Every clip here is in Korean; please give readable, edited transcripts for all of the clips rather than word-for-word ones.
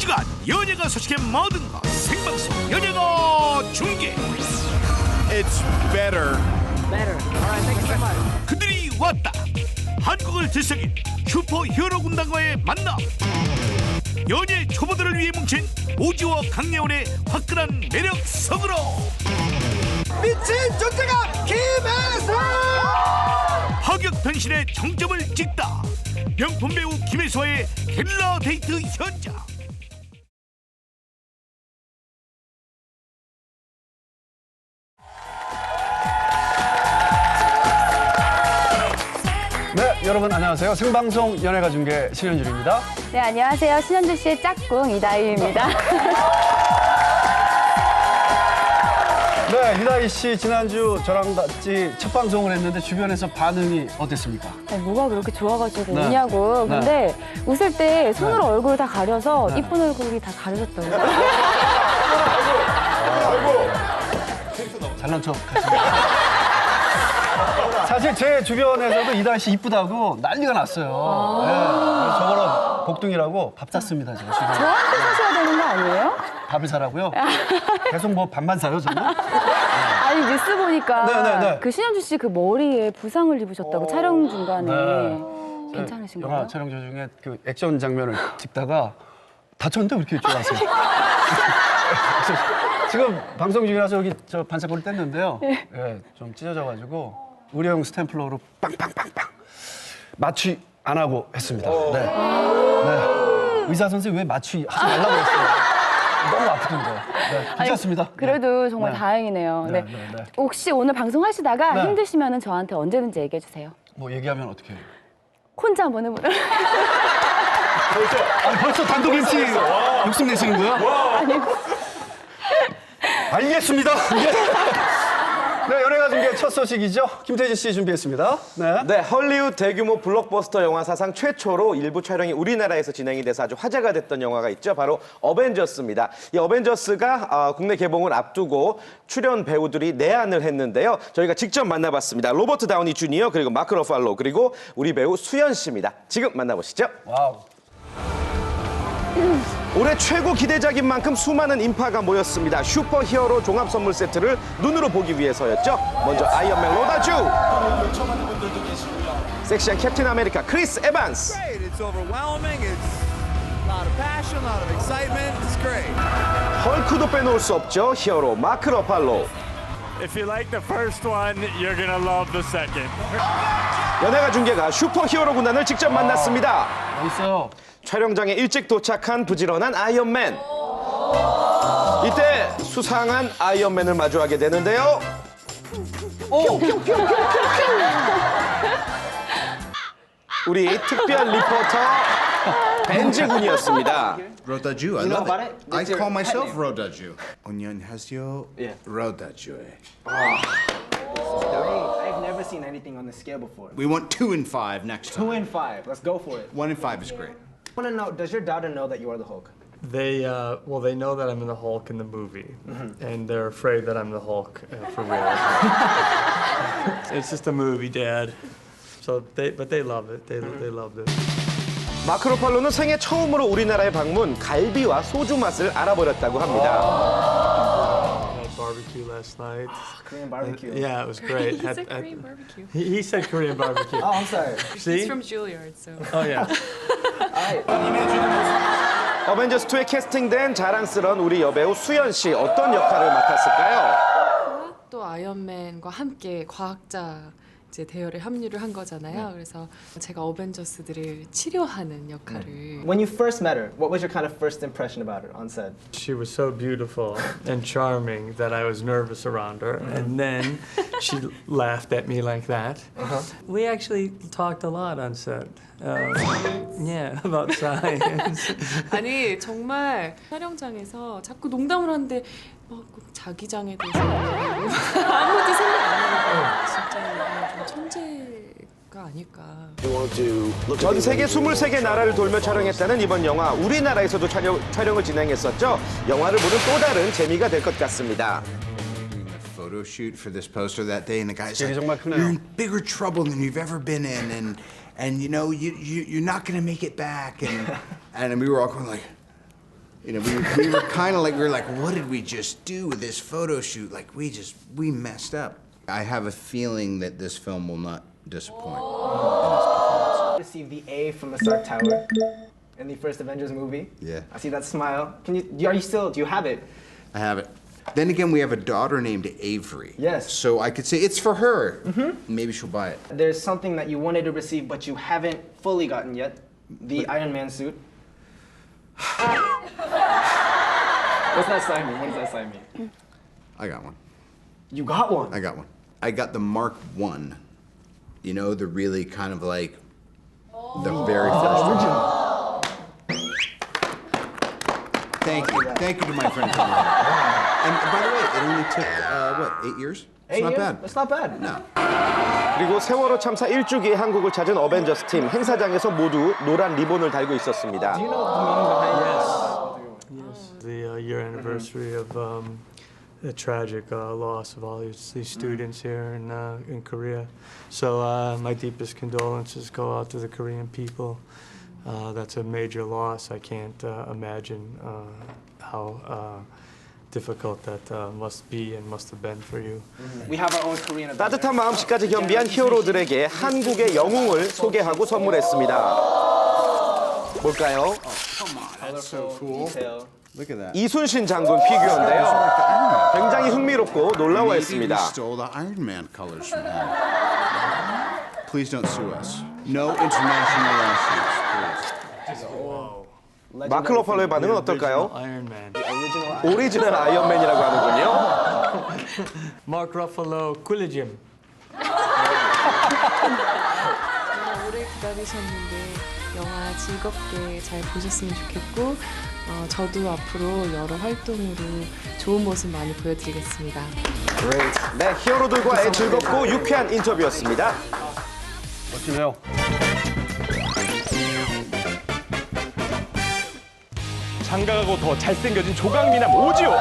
묵직한 연예가 소식의 모든 것 생방송 연예가 중계. It's better. Better. All right, thank you so much. 그들이 왔다. 한국을 들썩인 슈퍼 히어로 군단과의 만남. 연예 초보들을 위해 뭉친 오지와 강예원의 화끈한 매력 속으로 미친 존재감 김혜수! 파격 변신의 정점을 찍다. 명품 배우 김혜수와의 게릴라 데이트 현장. 네, 여러분 안녕하세요. 생방송 연예가 중계 신현준입니다. 네, 안녕하세요. 신현주 씨의 짝꿍 이다희입니다. 네, 이다희 씨 지난주 저랑 같이 첫 방송을 했는데 주변에서 반응이 어땠습니까? 아니, 뭐가 그렇게 좋아가지고 네. 웃냐고. 네. 근데 웃을 때 손으로 얼굴을 다 가려서 네. 이쁜 얼굴이 다 가려졌더라고요. 잘난 척 하시네요. 사실 제 주변에서도 이다희 씨 이쁘다고 난리가 났어요. 네, 그래서 저거랑 복둥이라고 밥 샀습니다, 제가 지금. 저한테 사셔야 되는 거 아니에요? 밥을 사라고요? 계속 뭐 밥만 사요, 저는? 아니, 뉴스 보니까 네. 그 신현주 씨 그 머리에 부상을 입으셨다고 촬영 중간에. 괜찮으신가요? 영화 촬영 중에 그 액션 장면을 찍다가 다쳤는데 왜 이렇게 좋아하세요? 지금 방송 중이라서 여기 저 반짝거리 뗐는데요. 예, 좀 찢어져가지고 의료용 스탬플러로 빵빵빵빵 마취 안 하고 했습니다. 네. 네. 의사 선생님 왜 마취 하지 말라고 했어요? 너무 아프던데. 네, 괜찮습니다. 그래도 네. 정말 네. 다행이네요. 네, 네. 네, 네. 혹시 오늘 방송하시다가 네. 힘드시면 저한테 언제든지 얘기해 주세요. 뭐 얘기하면 어떻게 해요? 혼자 한번 해보세요. 벌써 단독 MC 욕심 내시는 거예요? 알겠습니다. 네, 연예가 중계 첫 소식이죠. 김태진 씨 준비했습니다. 네. 네, 헐리우드 대규모 블록버스터 영화 사상 최초로 일부 촬영이 우리나라에서 진행이 돼서 아주 화제가 됐던 영화가 있죠. 바로 어벤져스입니다. 이 어벤져스가 국내 개봉을 앞두고 출연 배우들이 내한을 했는데요. 저희가 직접 만나봤습니다. 로버트 다우니 주니어 그리고 마크 러팔로 그리고 우리 배우 수연 씨입니다. 지금 만나보시죠. 와우. 올해 최고 기대작인 만큼 수많은 인파가 모였습니다. 슈퍼 히어로 종합 선물 세트를 눈으로 보기 위해서였죠. 먼저 아이언맨 로다주, 섹시한 캡틴 아메리카 크리스 에반스, It's overwhelming. It's a lot of passion, a lot of excitement. It's great. 헐크도 빼놓을 수 없죠. 히어로 마크 러팔로. If you like the first one, you're gonna love the second. 연예가 중계가 슈퍼 히어로 군단을 직접 만났습니다. 멋있어요. 촬영장에 일찍 도착한 부지런한 아이언맨. 이때 수상한 아이언맨을 마주하게 되는데요. 우리 특별 리포터 벤지 군이었습니다. Rodaju. I You know love about it. it? I It's your call myself pet Rodaju. 안녕하세요. Yeah. Rodaju. I've never seen anything on this scale before. We want 2 and 5 next 2 time. and 5. Let's go for it. 1 and 5 is great. I want to know, does your daughter know that you are the Hulk? They know that I'm in the Hulk in the movie, and they're afraid that I'm the Hulk for real. It's just a movie, Dad. But they love it. They loved it. 마크 러팔로는 생애 처음으로 우리나라에 방문, 갈비와 소주 맛을 알아버렸다고 합니다. I had barbecue last night. Korean barbecue. Yeah, it was great. He said Korean barbecue. He said Korean barbecue. Oh, I'm sorry. See? He's from Juilliard, so. Oh yeah. 어벤져스2에 캐스팅된 자랑스러운 우리 여배우 수연 씨 어떤 역할을 맡았을까요? 또 아이언맨과 함께 과학자 이제 대열에 합류를 한 거잖아요. 그래서 제가 어벤져스들을 치료하는 역할을. When you first met her, what was your kind of first impression about her on set? She was so beautiful and charming that I was nervous around her. And then she laughed at me like that. We actually talked a lot on set. Yeah, about science. 아니 정말 촬영장에서 자꾸 농담을 하는데 꼭 자기장에 대해서 아무것도 생각 안 하니까 진짜 좀 천재가 아닐까. 전 세계 23개 나라를 돌며 촬영했다는 이번 영화, 우리나라에서도 촬영을 진행했었죠. 영화를 보는 또 다른 재미가 될 것 같습니다. Photo shoot for this poster that day, and the guy's like, 정말 크네요. "You're in bigger trouble than you've ever been in, and you know you're not gonna make it back." And we were all going like, You know, we were kind of like, we were like, what did we just do with this photo shoot? Like, we messed up. I have a feeling that this film will not disappoint. Received the A from the Stark Tower in the first Avengers movie. Yeah. I see that smile. Do you have it? I have it. Then again, we have a daughter named Avery. Yes. So I could say it's for her. Maybe she'll buy it. There's something that you wanted to receive but you haven't fully gotten yet. The Iron Man suit. What's that sign mean? What does that sign mean? I got one. You got one. I got one. I got the Mark I. You know, the really kind of like the very first one. Thank you to my friend. And by the way, it only took 8 years? It's not bad. It's not bad. No. 그리고 세월호 참사 1주기에 한국을 찾은 어벤져스 팀 행사장에서 모두 노란 리본을 달고 있었습니다. Do you know the meaning behind it? The year anniversary of the tragic loss of all these students here in Korea. So my deepest condolences go out to the Korean people. That's a major loss. I can't imagine how difficult that must be and must have been for you. We have our own Korean Avenger. 따뜻한 마음씨까지 겸비한 히어로들에게 한국의 영웅을 소개하고 선물했습니다. 뭘까요? Colorful detail. Look at that. 이순신 장군 피규어인데요. 굉장히 흥미롭고 놀라워했습니다. Maybe we stole the Iron Man colors from him. Please don't sue us. No international lawsuits, please. 마크 러팔로의 반응은 어떨까요? Iron Man. 오리지널 아이언맨이라고 하는군요. Mark Ruffalo, 꿀잼. 오래 기다리셨는데 영화 즐겁게 잘 보셨으면 좋겠고 저도 앞으로 여러 활동으로 좋은 모습 많이 보여드리겠습니다. 네, 히어로들과의 즐겁고 유쾌한 인터뷰였습니다. 멋지네요. 장가가고 더 잘생겨진 조강미남 오지호.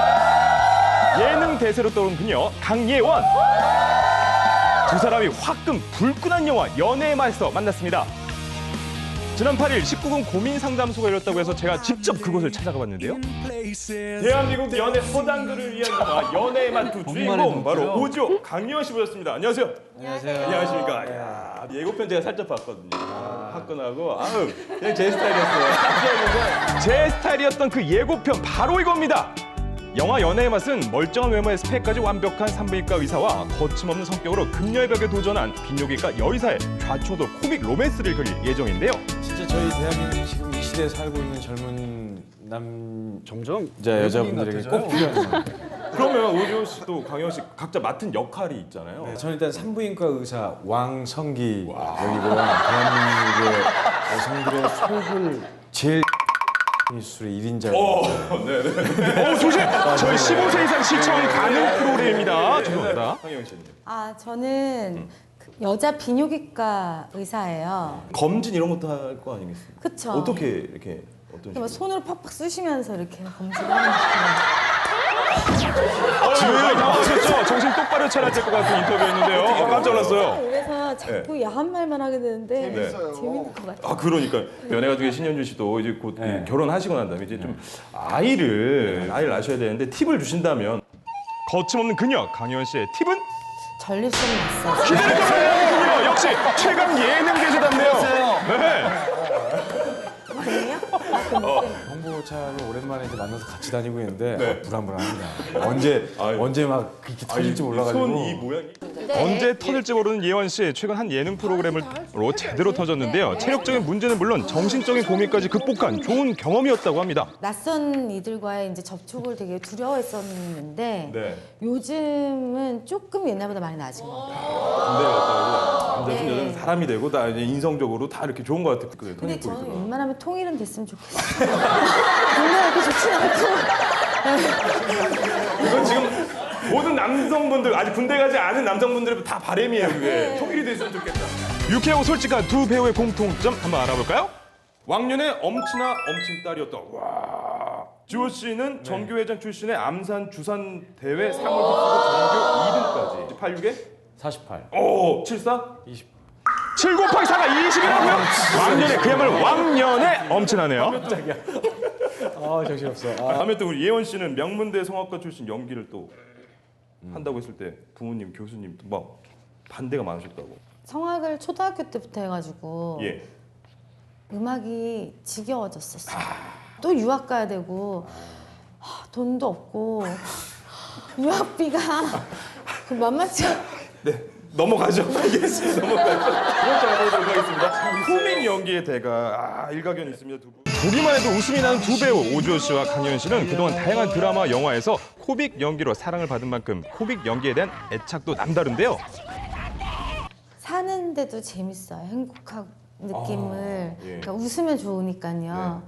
예능 대세로 떠오른 그녀 강예원. 두 사람이 화끈 불끈한 영화 연애의 맛에서 만났습니다. 지난 8일 19금 고민상담소가 열렸다고 해서 제가 직접 그곳을 찾아가 봤는데요. 대한민국 연애 허당들을 위한 영화 연애의 맛 두 주인공 바로 오지호, 강예원 씨 모셨습니다. 안녕하세요. 안녕하세요. 안녕하십니까. 야, 예고편 제가 살짝 봤거든요. 화끈하고 그냥 제 스타일이었어요. 제 스타일이었던 그 예고편 바로 이겁니다. 영화 연애의 맛은 멀쩡한 외모의 스펙까지 완벽한 산부인과 의사와 거침없는 성격으로 금녀의 벽에 도전한 비뇨기과 여의사의 좌초도 코믹 로맨스를 그릴 예정인데요. 진짜 저희 대한민국 지금 이 시대에 살고 있는 젊은 여자분들에게 꼭 필요한. 그러면 오지호 씨도 강예원 씨 각자 맡은 역할이 있잖아요. 네, 저는 일단 산부인과 의사 왕성기 역이고요. 대한민국의 여성들의 속을 제일 수술의 1인자. 네네. 조심! 저희 15세 이상 시청 가능 프로그램입니다. 죄송합니다. 강예원 씨는요? 저는 여자 비뇨기과 의사예요. 검진 이런 것도 할 거 아니겠습니까? 그쵸. 어떻게 이렇게 어떤 식으로? 손으로 팍팍 쑤시면서 이렇게 검진을 하는 지금 당황하셨죠? 정신 똑바로 차려야 될 것 같은 인터뷰였는데요. 깜짝 놀랐어요. 그래서 자꾸 야한 말만 하게 되는데 재밌는 것 같아요. 그러니까 연애가 중에 신현준 씨도 이제 곧 결혼하시고 난 다음에 이제 좀 아이를 낳으셔야 되는데 팁을 주신다면 거침없는 그녀 강예원 씨의 팁은? 전립선이 났어요. 기대를 떠나는군요. 역시 최강 예능 대세답네요. 홍보차를 오랜만에 이제 만나서 같이 다니고 있는데 불안불안합니다. 언제 막 그렇게 터질지 몰라가지고. 손 이 모양이. 언제 터질지 모르는 예원 씨 최근 한 예능 프로그램으로 제대로 터졌는데요. 체력적인 문제는 물론 정신적인 고민까지 극복한 좋은 경험이었다고 합니다. 낯선 이들과의 이제 접촉을 되게 두려워했었는데 요즘은 조금 옛날보다 많이 나아진 것 같아요. 군대 갔다 오고 남자든 여자든 사람이 되고 다 이제 인성적으로 다 이렇게 좋은 것 같아요. 근데 저는 웬만하면 통일은 됐으면 좋겠어요. 근데 그렇게 좋진 않고. 이건 지금 모든 남성분들, 아직 군대 가지 않은 남성분들의 다 바람이에요, 그게. 통일이 됐으면 좋겠다. 유쾌하고 솔직한 두 배우의 공통점 한번 알아볼까요? 왕년의 엄친아 엄친딸이었던 주호 씨는 전교회장 출신의 암산 주산 대회 상을 휩쓰고 전교 2등까지. 86에? 48. 74? 20. 7 곱하기 4가 20이라고요? 왕년에 그야말로 왕년의 엄친아네요. 아 정신없어. 다음에 또 우리 예원 씨는 명문대 성악과 출신 연기를 또 한다고 했을 때 부모님, 교수님도 막 반대가 많으셨다고. 성악을 초등학교 때부터 해가지고 예. 음악이 지겨워졌었어요. 또 유학 가야 되고 돈도 없고 유학비가 만만치 않... 네, 넘어가죠. 알겠습니다. 넘어가죠. 이번 주 알아보도록 하겠습니다. 코믹 연기의 대가 일가견 있습니다. 두 분. 보기만 해도 웃음이 나는 두 배우 오주호 씨와 강예원 씨는 그동안 다양한 드라마, 영화에서 코믹 연기로 사랑을 받은 만큼 코믹 연기에 대한 애착도 남다른데요. 사는데도 재밌어요. 행복한 느낌을. 그러니까 웃으면 좋으니까요.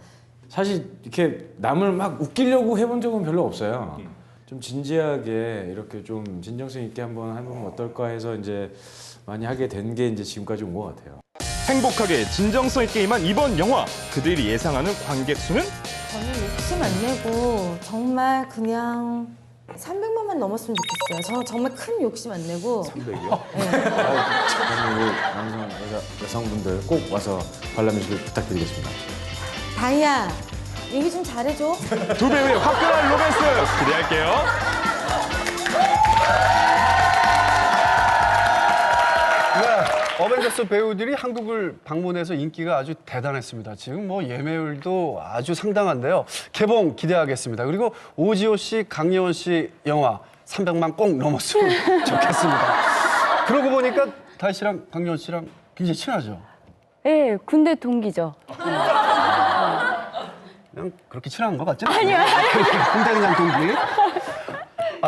사실 이렇게 남을 막 웃기려고 해본 적은 별로 없어요. 좀 진지하게 이렇게 좀 진정성 있게 한번 해보면 어떨까 해서 이제 많이 하게 된 게 이제 지금까지 온 것 같아요. 행복하게 진정성 있게 임한 이번 영화. 그들이 예상하는 관객 수는? 저는 욕심 안 내고 정말 그냥 300만만 넘었으면 좋겠어요. 저 정말 큰 욕심 안 내고. 300이요? 네. 여성분들 꼭 와서 관람해주길 부탁드리겠습니다. 다희야, 얘기 좀 잘해줘. 두 배우의 화끈한 로맨스 기대할게요. 네, 어벤져스 배우들이 한국을 방문해서 인기가 아주 대단했습니다. 지금 뭐 예매율도 아주 상당한데요. 개봉 기대하겠습니다. 그리고 오지호 씨, 강예원 씨 영화 300만 꼭 넘었으면 좋겠습니다. 그러고 보니까 다희 씨랑 강예원 씨랑 굉장히 친하죠? 네, 군대 동기죠. 그냥 그렇게 친한 것 같지? 아니요. 군대 그냥 동기.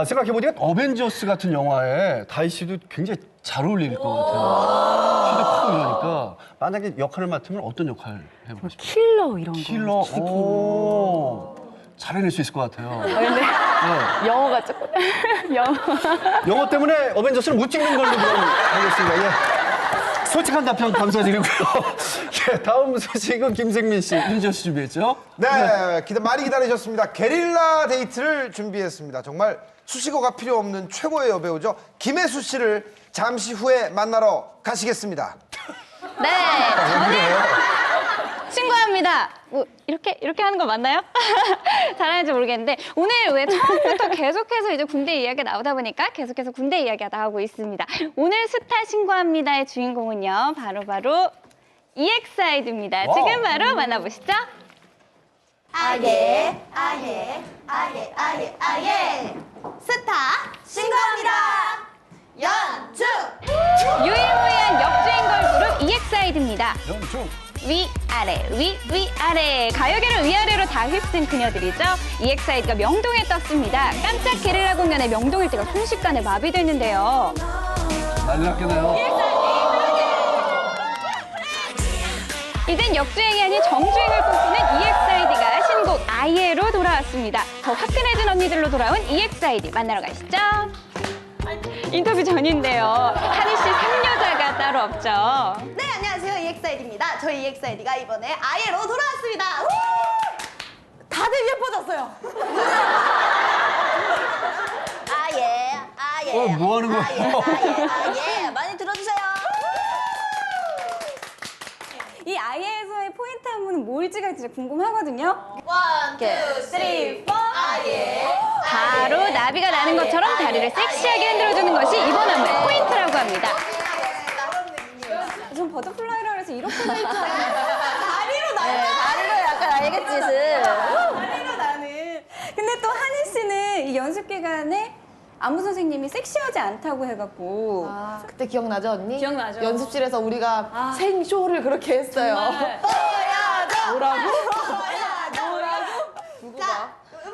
생각해보니까 어벤져스 같은 영화에 다희 씨도 굉장히 잘 어울릴 것 같아요. 키도 크고 이러니까 만약에 역할을 맡으면 어떤 역할 해보고 싶어요? 킬러 이런 거. 킬러? 오, 잘해낼 수 있을 것 같아요. 근데 영어가 조금 영어 때문에 어벤져스를 못 찍는 걸로 그럼 하겠습니다. 예. 솔직한 답변 감사드리고요. 예, 다음 소식은 김생민 씨, 윤지호 씨 준비했죠? 네, 많이 기다리셨습니다. 게릴라 데이트를 준비했습니다. 정말 수식어가 필요 없는 최고의 여배우죠. 김혜수 씨를 잠시 후에 만나러 가시겠습니다. 네, 저는 신고합니다. 뭐 이렇게 하는 거 맞나요? 잘하는지 모르겠는데 오늘 왜 처음부터 계속해서 이제 군대 이야기가 나오다 보니까 계속해서 군대 이야기가 나오고 있습니다. 오늘 스타 신고합니다의 주인공은요, 바로 EXID입니다. 지금 바로 만나보시죠. 아예 스타 신고합니다. 연중 유일무이한 역주행 걸그룹 EXID입니다. 연중 위아래 위아래 가요계를 위아래로 다 휩쓴 그녀들이죠. EXID가 명동에 떴습니다. 깜짝 게릴라 공연에 명동 일대가 순식간에 마비됐는데요. 난리 났겠네요. 이젠 역주행이 아닌 정주행을 꿈꾸는 EXID가 신곡 아예로 돌아왔습니다. 더 화끈해진 언니들로 돌아온 EXID 만나러 가시죠. 인터뷰 전인데요. 한희 씨 3여자가 따로 없죠. 네, 안녕하세요. EXID입니다. 저희 EXID가 이번에 아예로 돌아왔습니다. 우! 다들 예뻐졌어요. 아예. 뭐 하는 거예요? 아예. 많이 들어주세요. 이 아예에서의 포인트 한 분은 뭘지가 진짜 궁금하거든요. 1, 2, 3, 4 아예. 바로 나비가 나는 것처럼 다리를 섹시하게 흔들어주는 것이 이번 안무의 포인트라고 합니다. 전 버터플라이라 그래서 이렇게 돼 있잖아요. 다리로 나는. 네, 다리로 약간 알겠짓을. 다리로 나는. 근데 또 한희 씨는 이 연습 기간에 안무 선생님이 섹시하지 않다고 해갖고. 그때 기억나죠, 언니? 기억나죠. 연습실에서 우리가 생쇼를 그렇게 했어요. 정말. 뭐라고?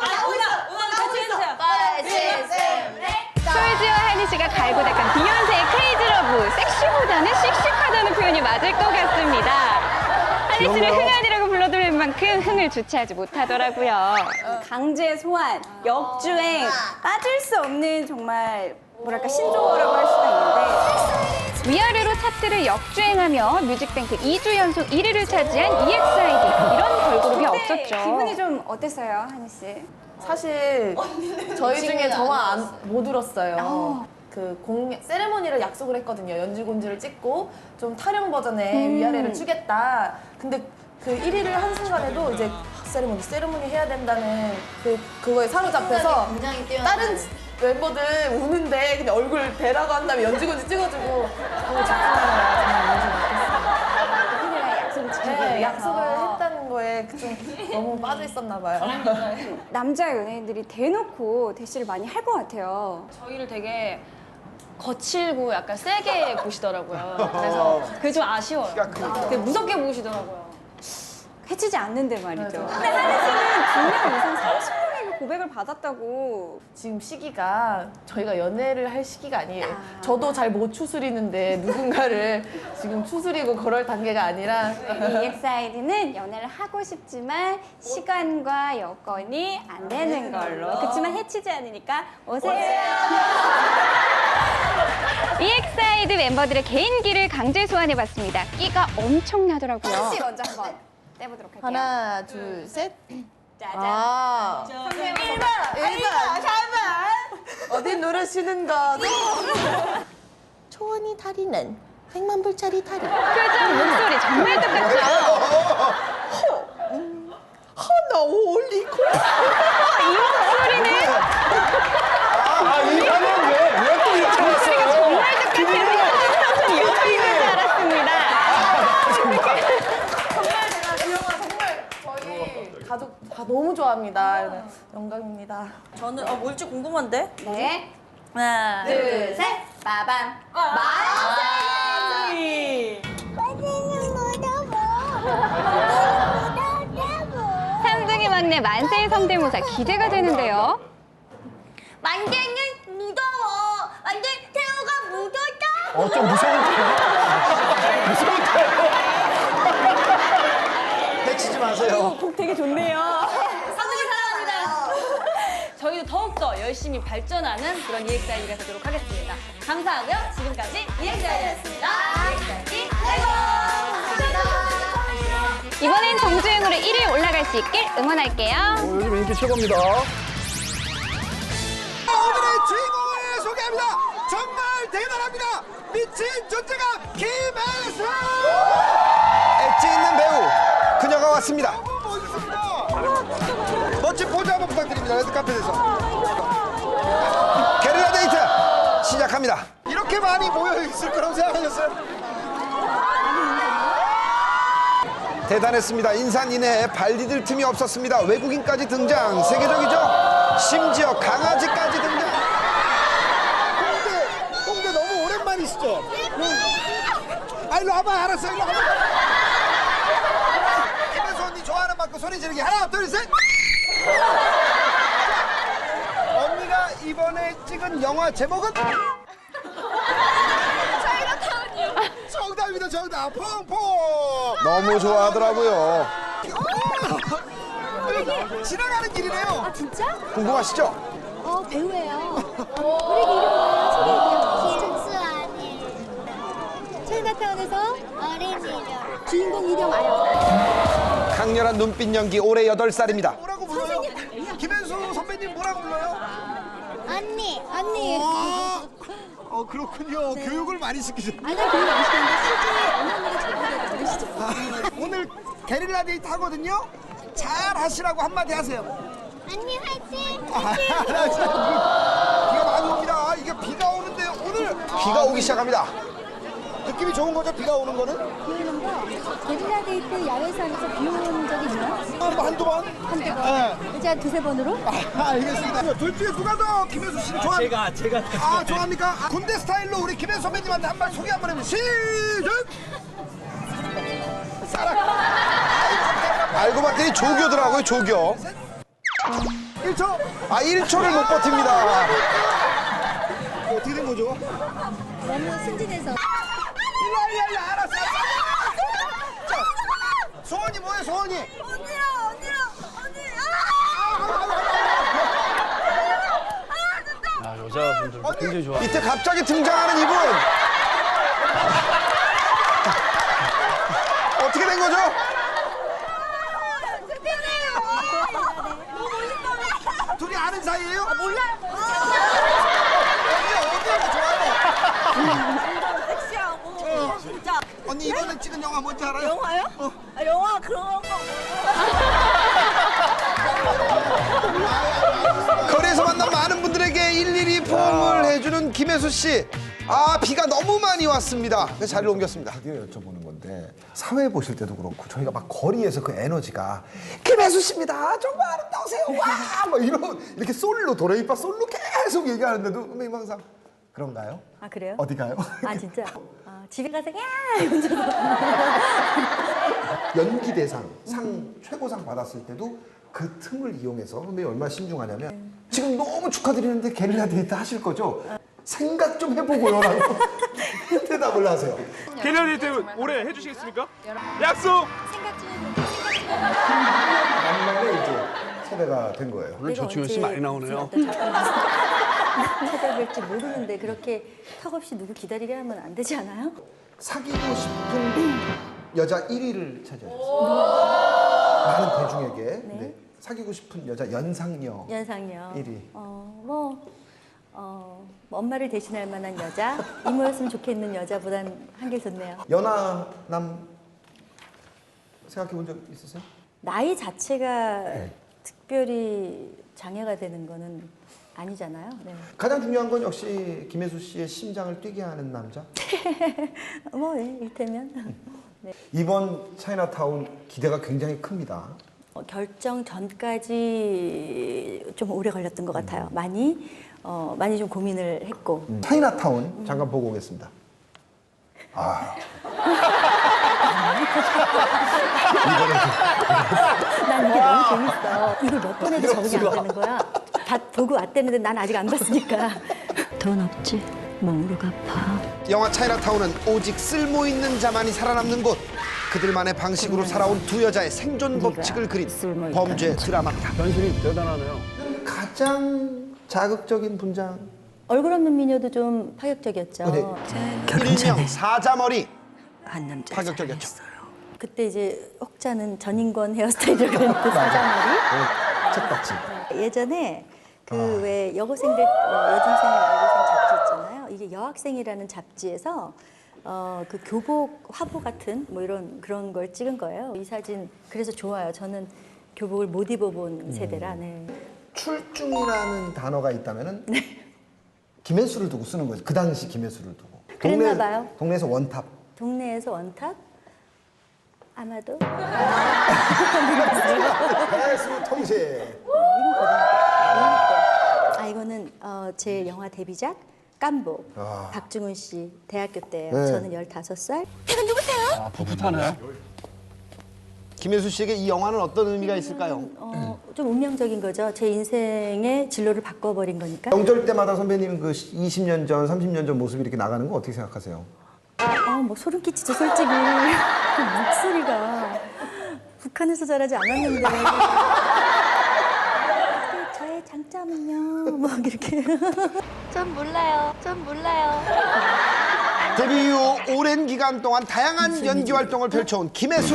음악 같이 해주세요. 5, 6, 7, 8. 솔지와 한희 씨가 갈고 닦은 비욘세의 크레이지 러브. 섹시보다는 씩씩하다는 표현이 맞을 것 같습니다. 한희 씨를 흥한이라고 불러드릴 만큼 흥을 주체하지 못하더라고요. 강제 소환, 역주행, 빠질 수 없는 정말 뭐랄까 신조어라고 할 수가 있는데 위아래로 차트를 역주행하며 뮤직뱅크 2주 연속 1위를 차지한 EXID. 이런 걸그룹이 없었죠. 기분이 좀 어땠어요, 한희 씨? 사실 저희 중에 저만 못 울었어요. 그 세레머니를 약속을 했거든요. 연주곤지를 찍고 좀 타령 버전의 위아래를 추겠다. 근데 그 1위를 한 순간에도 이제 세레모니 해야 된다는 그거에 사로잡혀서 굉장히 뛰어난. 다른 멤버들 우는데 그냥 얼굴 대라고 한 다음에 연지곤지 찍어주고 그거 네, 약속을 했다는 거에 좀 너무 빠져 있었나 봐요. 남자 연예인들이 대놓고 대시를 많이 할 것 같아요. 저희를 되게 거칠고 약간 세게 보시더라고요. 그래서 그게 좀 아쉬워요. 되게 무섭게 보시더라고요. 해치지 않는데 말이죠. 근데 한혜 씨는 2년 이상 30명에게 고백을 받았다고. 지금 시기가 저희가 연애를 할 시기가 아니에요. 저도 잘 못 추스리는데 누군가를 지금 추스리고 그럴 단계가 아니라 EXID는 연애를 하고 싶지만 시간과 여건이 안 되는 걸로. 그렇지만 해치지 않으니까 오세요. EXID 멤버들의 개인기를 강제 소환해봤습니다. 끼가 엄청나더라고요. 하나 씩 먼저 한번 떼보도록 할게요. 하나, 둘, 셋. 짜잔. 아. 1번, 3번. 어디 누르시는 거죠? 초원이 다리는 100만 불짜리 다리. 표정, 목소리 정말 똑같죠? 하나 올리고. 이 목소리는? 이거는 왜또 이렇게 목소리가 왔어요? 정말 똑같아서 이렇게 있는 줄 알았습니다. 정말 제가 이 영화 정말 저희 가족 다 너무 좋아합니다. 영광입니다. 저는 뭘지 궁금한데? 네. 하나, 둘, 셋. 빠밤. 마이. 삼둥이 막내 만세의 성대모사 기대가 되는데요. 만재는 무서워. 만재 태우가 무섭다. 좀 무서운데. 해치지 마세요. 곡 되게 좋네요. 성동이 사랑합니다. 저희도 더욱더 열심히 발전하는 그런 EXID가 되도록 하겠습니다. 감사하고요. 지금까지 EXID였습니다. EXID 이번엔 정주행으로 1위 올라갈 수 있길 응원할게요. 요즘 인기 최고입니다. 오늘의 주인공을 소개합니다. 정말 대단합니다. 미친 존재가 김혜수. 엣지 있는 배우 그녀가 왔습니다. 멋진 포즈 한번 부탁드립니다. 레드카펫에서. 게릴라 데이트 시작합니다. 이렇게 많이 모여 있을 거라고 생각하셨어요? 대단했습니다. 인산인해에 발 디딜 틈이 없었습니다. 외국인까지 등장. 세계적이죠? 심지어 강아지까지 등장. 홍대 너무 오랜만이시죠? 일로 와봐. 알았어. 일로 와봐. 김혜수 언니 좋아하는 만큼 소리 지르기. 하나, 둘, 셋. 언니가 이번에 찍은 영화 제목은? 정답입니다. 정답. 퐁퐁. 너무 좋아하더라고요. 지나가는 길이네요. 아 진짜? 궁금하시죠? 배우예요. 우리 이름 뭐예요? 소개해주세요. 김수 아니에요. 차이나타운에서 어린 이름. 주인공 이름 알아요. 강렬한 눈빛 연기 올해 8살입니다. 뭐라고 불러요? 김현수 선배님 뭐라고 불러요? 언니. 그렇군요. 네. 교육을 많이 시키죠. 아니 교육 안 시켰는데 실제 어머니가 저보다 어리시죠. 오늘 게릴라 데이트 하거든요. 잘 하시라고 한마디 하세요. 언니 화이팅! 비가 많이 옵니다. 이게 비가 오는데요. 오늘 비가 오기 시작합니다. 느낌이 좋은 거죠? 비가 오는 거는? 비 오는 거 게릴라 데이트 야외에서 하면서 비 온 적이 있나요? 한두 번? 한두 번? 네. 이제 한 두세 번으로? 알겠습니다. 둘 중에 누가 더 김혜수 씨를 좋아합니까? 제가. 좋아합니까? 군대 스타일로 우리 김혜수 선배님한테 한 번 소개 한번 해주세요. 시작! 사랑. 알고 봤더니 조교더라고요, 조교. 1초. 1초를 못 버팁니다. 어떻게 된 거죠? 너무 순진해서. 일로 알았어. 자, 소원이 뭐예요, 소원이? 언니랑. 여자분들 굉장히 좋아. 이때 갑자기 등장하는 이분. 어떻게 된 거죠? 둘이 아는 사이예요? 몰라요. 어디가 좋아요? 섹시하고 진짜. 언니 이번에 찍은 영화 뭔지 알아요? 영화요? 영화 그런 거. 김혜수 씨. 아, 비가 너무 많이 왔습니다. 그래서 자리를 옮겼습니다. 드디어 여쭤보는 건데 사회 보실 때도 그렇고 저희가 막 거리에서 그 에너지가 김혜수 씨입니다. 정말 아름다우세요. 와! 막 이렇게 솔로 도레미파 솔로 계속 얘기하는데도 선배님 항상 그런가요? 아 그래요? 어디 가요? 아 진짜? 집에 가서 야! 이러면서 연기 대상 상 최고상 받았을 때도 그 틈을 이용해서 선배님 얼마나 신중하냐면 지금 너무 축하드리는데 게릴라 데이트 하실 거죠? 생각 좀 해보고요 라고 대답을 하세요. 게릴라 데이트 올해 해주시겠습니까? 약속! 만만에 이제 섭외가 된 거예요. 오늘 조충현 씨 많이 나오네요. 찾아뵐지 모르는데 그렇게 턱없이 누구 기다리게 하면 안 되지 않아요? 사귀고 싶은 여자 1위를 차지하셨어요. 많은 대중에게 네. 사귀고 싶은 여자 연상녀 1위. 엄마를 대신할 만한 여자, 이모였으면 좋겠는 여자보단 한결 좋네요. 연하남 생각해 본 적 있으세요? 나이 자체가 특별히 장애가 되는 거는 아니잖아요. 네. 가장 중요한 건 역시 김혜수 씨의 심장을 뛰게 하는 남자? 이를테면. 네. 이번 차이나타운 기대가 굉장히 큽니다. 결정 전까지 좀 오래 걸렸던 것 같아요. 많이 좀 고민을 했고. 차이나타운 잠깐 보고 오겠습니다. 아. 난 이게 너무 재밌어. 이걸 몇 번 해도 적응이 안 되는 거야. 다 보고 왔다는데 난 아직 안 봤으니까. 돈 없지? 몸으로 갚아. 영화 차이나타운은 오직 쓸모 있는 자만이 살아남는 곳. 그들만의 방식으로 살아온 두 여자의 생존 법칙을 그린 범죄 드라마입니다. 변신이 대단하네요. 가장 자극적인 분장. 얼굴 없는 미녀도 좀 파격적이었죠. 일명 사자머리. 한 남자 파격적이었죠. 그때 이제 혹자는 전인권 헤어스타일이라고 했는데 사자머리. 책받침. 예전에 그 왜 여고생들 여중생 잡지 있잖아요. 이게 여학생이라는 잡지에서 그 교복 화보 같은 뭐 그런 걸 찍은 거예요. 이 사진 그래서 좋아요. 저는 교복을 못 입어본 세대라. 네. 출중이라는 단어가 있다면은 김혜수를 두고 쓰는 거죠. 그 당시 김혜수를 두고. 그랬나 봐요. 동네에서 원탑. 동네에서 원탑? 아마도. 김혜수 통신. 이거는 제 영화 데뷔작 깜보. 박중훈 씨 대학교 때예요. 네. 저는 15살. 이건 누구세요? 풋풋하네요. 김혜수 씨에게 이 영화는 어떤 의미가 있을까요? 좀 운명적인 거죠. 제 인생의 진로를 바꿔버린 거니까. 명절 때마다 선배님 그 20년 전, 30년 전 모습이 이렇게 나가는 거 어떻게 생각하세요? 뭐 소름 끼치죠, 솔직히. 그 목소리가 북한에서 자라지 않았는데. 저의 장점은요, 뭐 이렇게. 전 몰라요. 데뷔 이후 오랜 기간 동안 다양한 연기 활동을 펼쳐온 김혜수.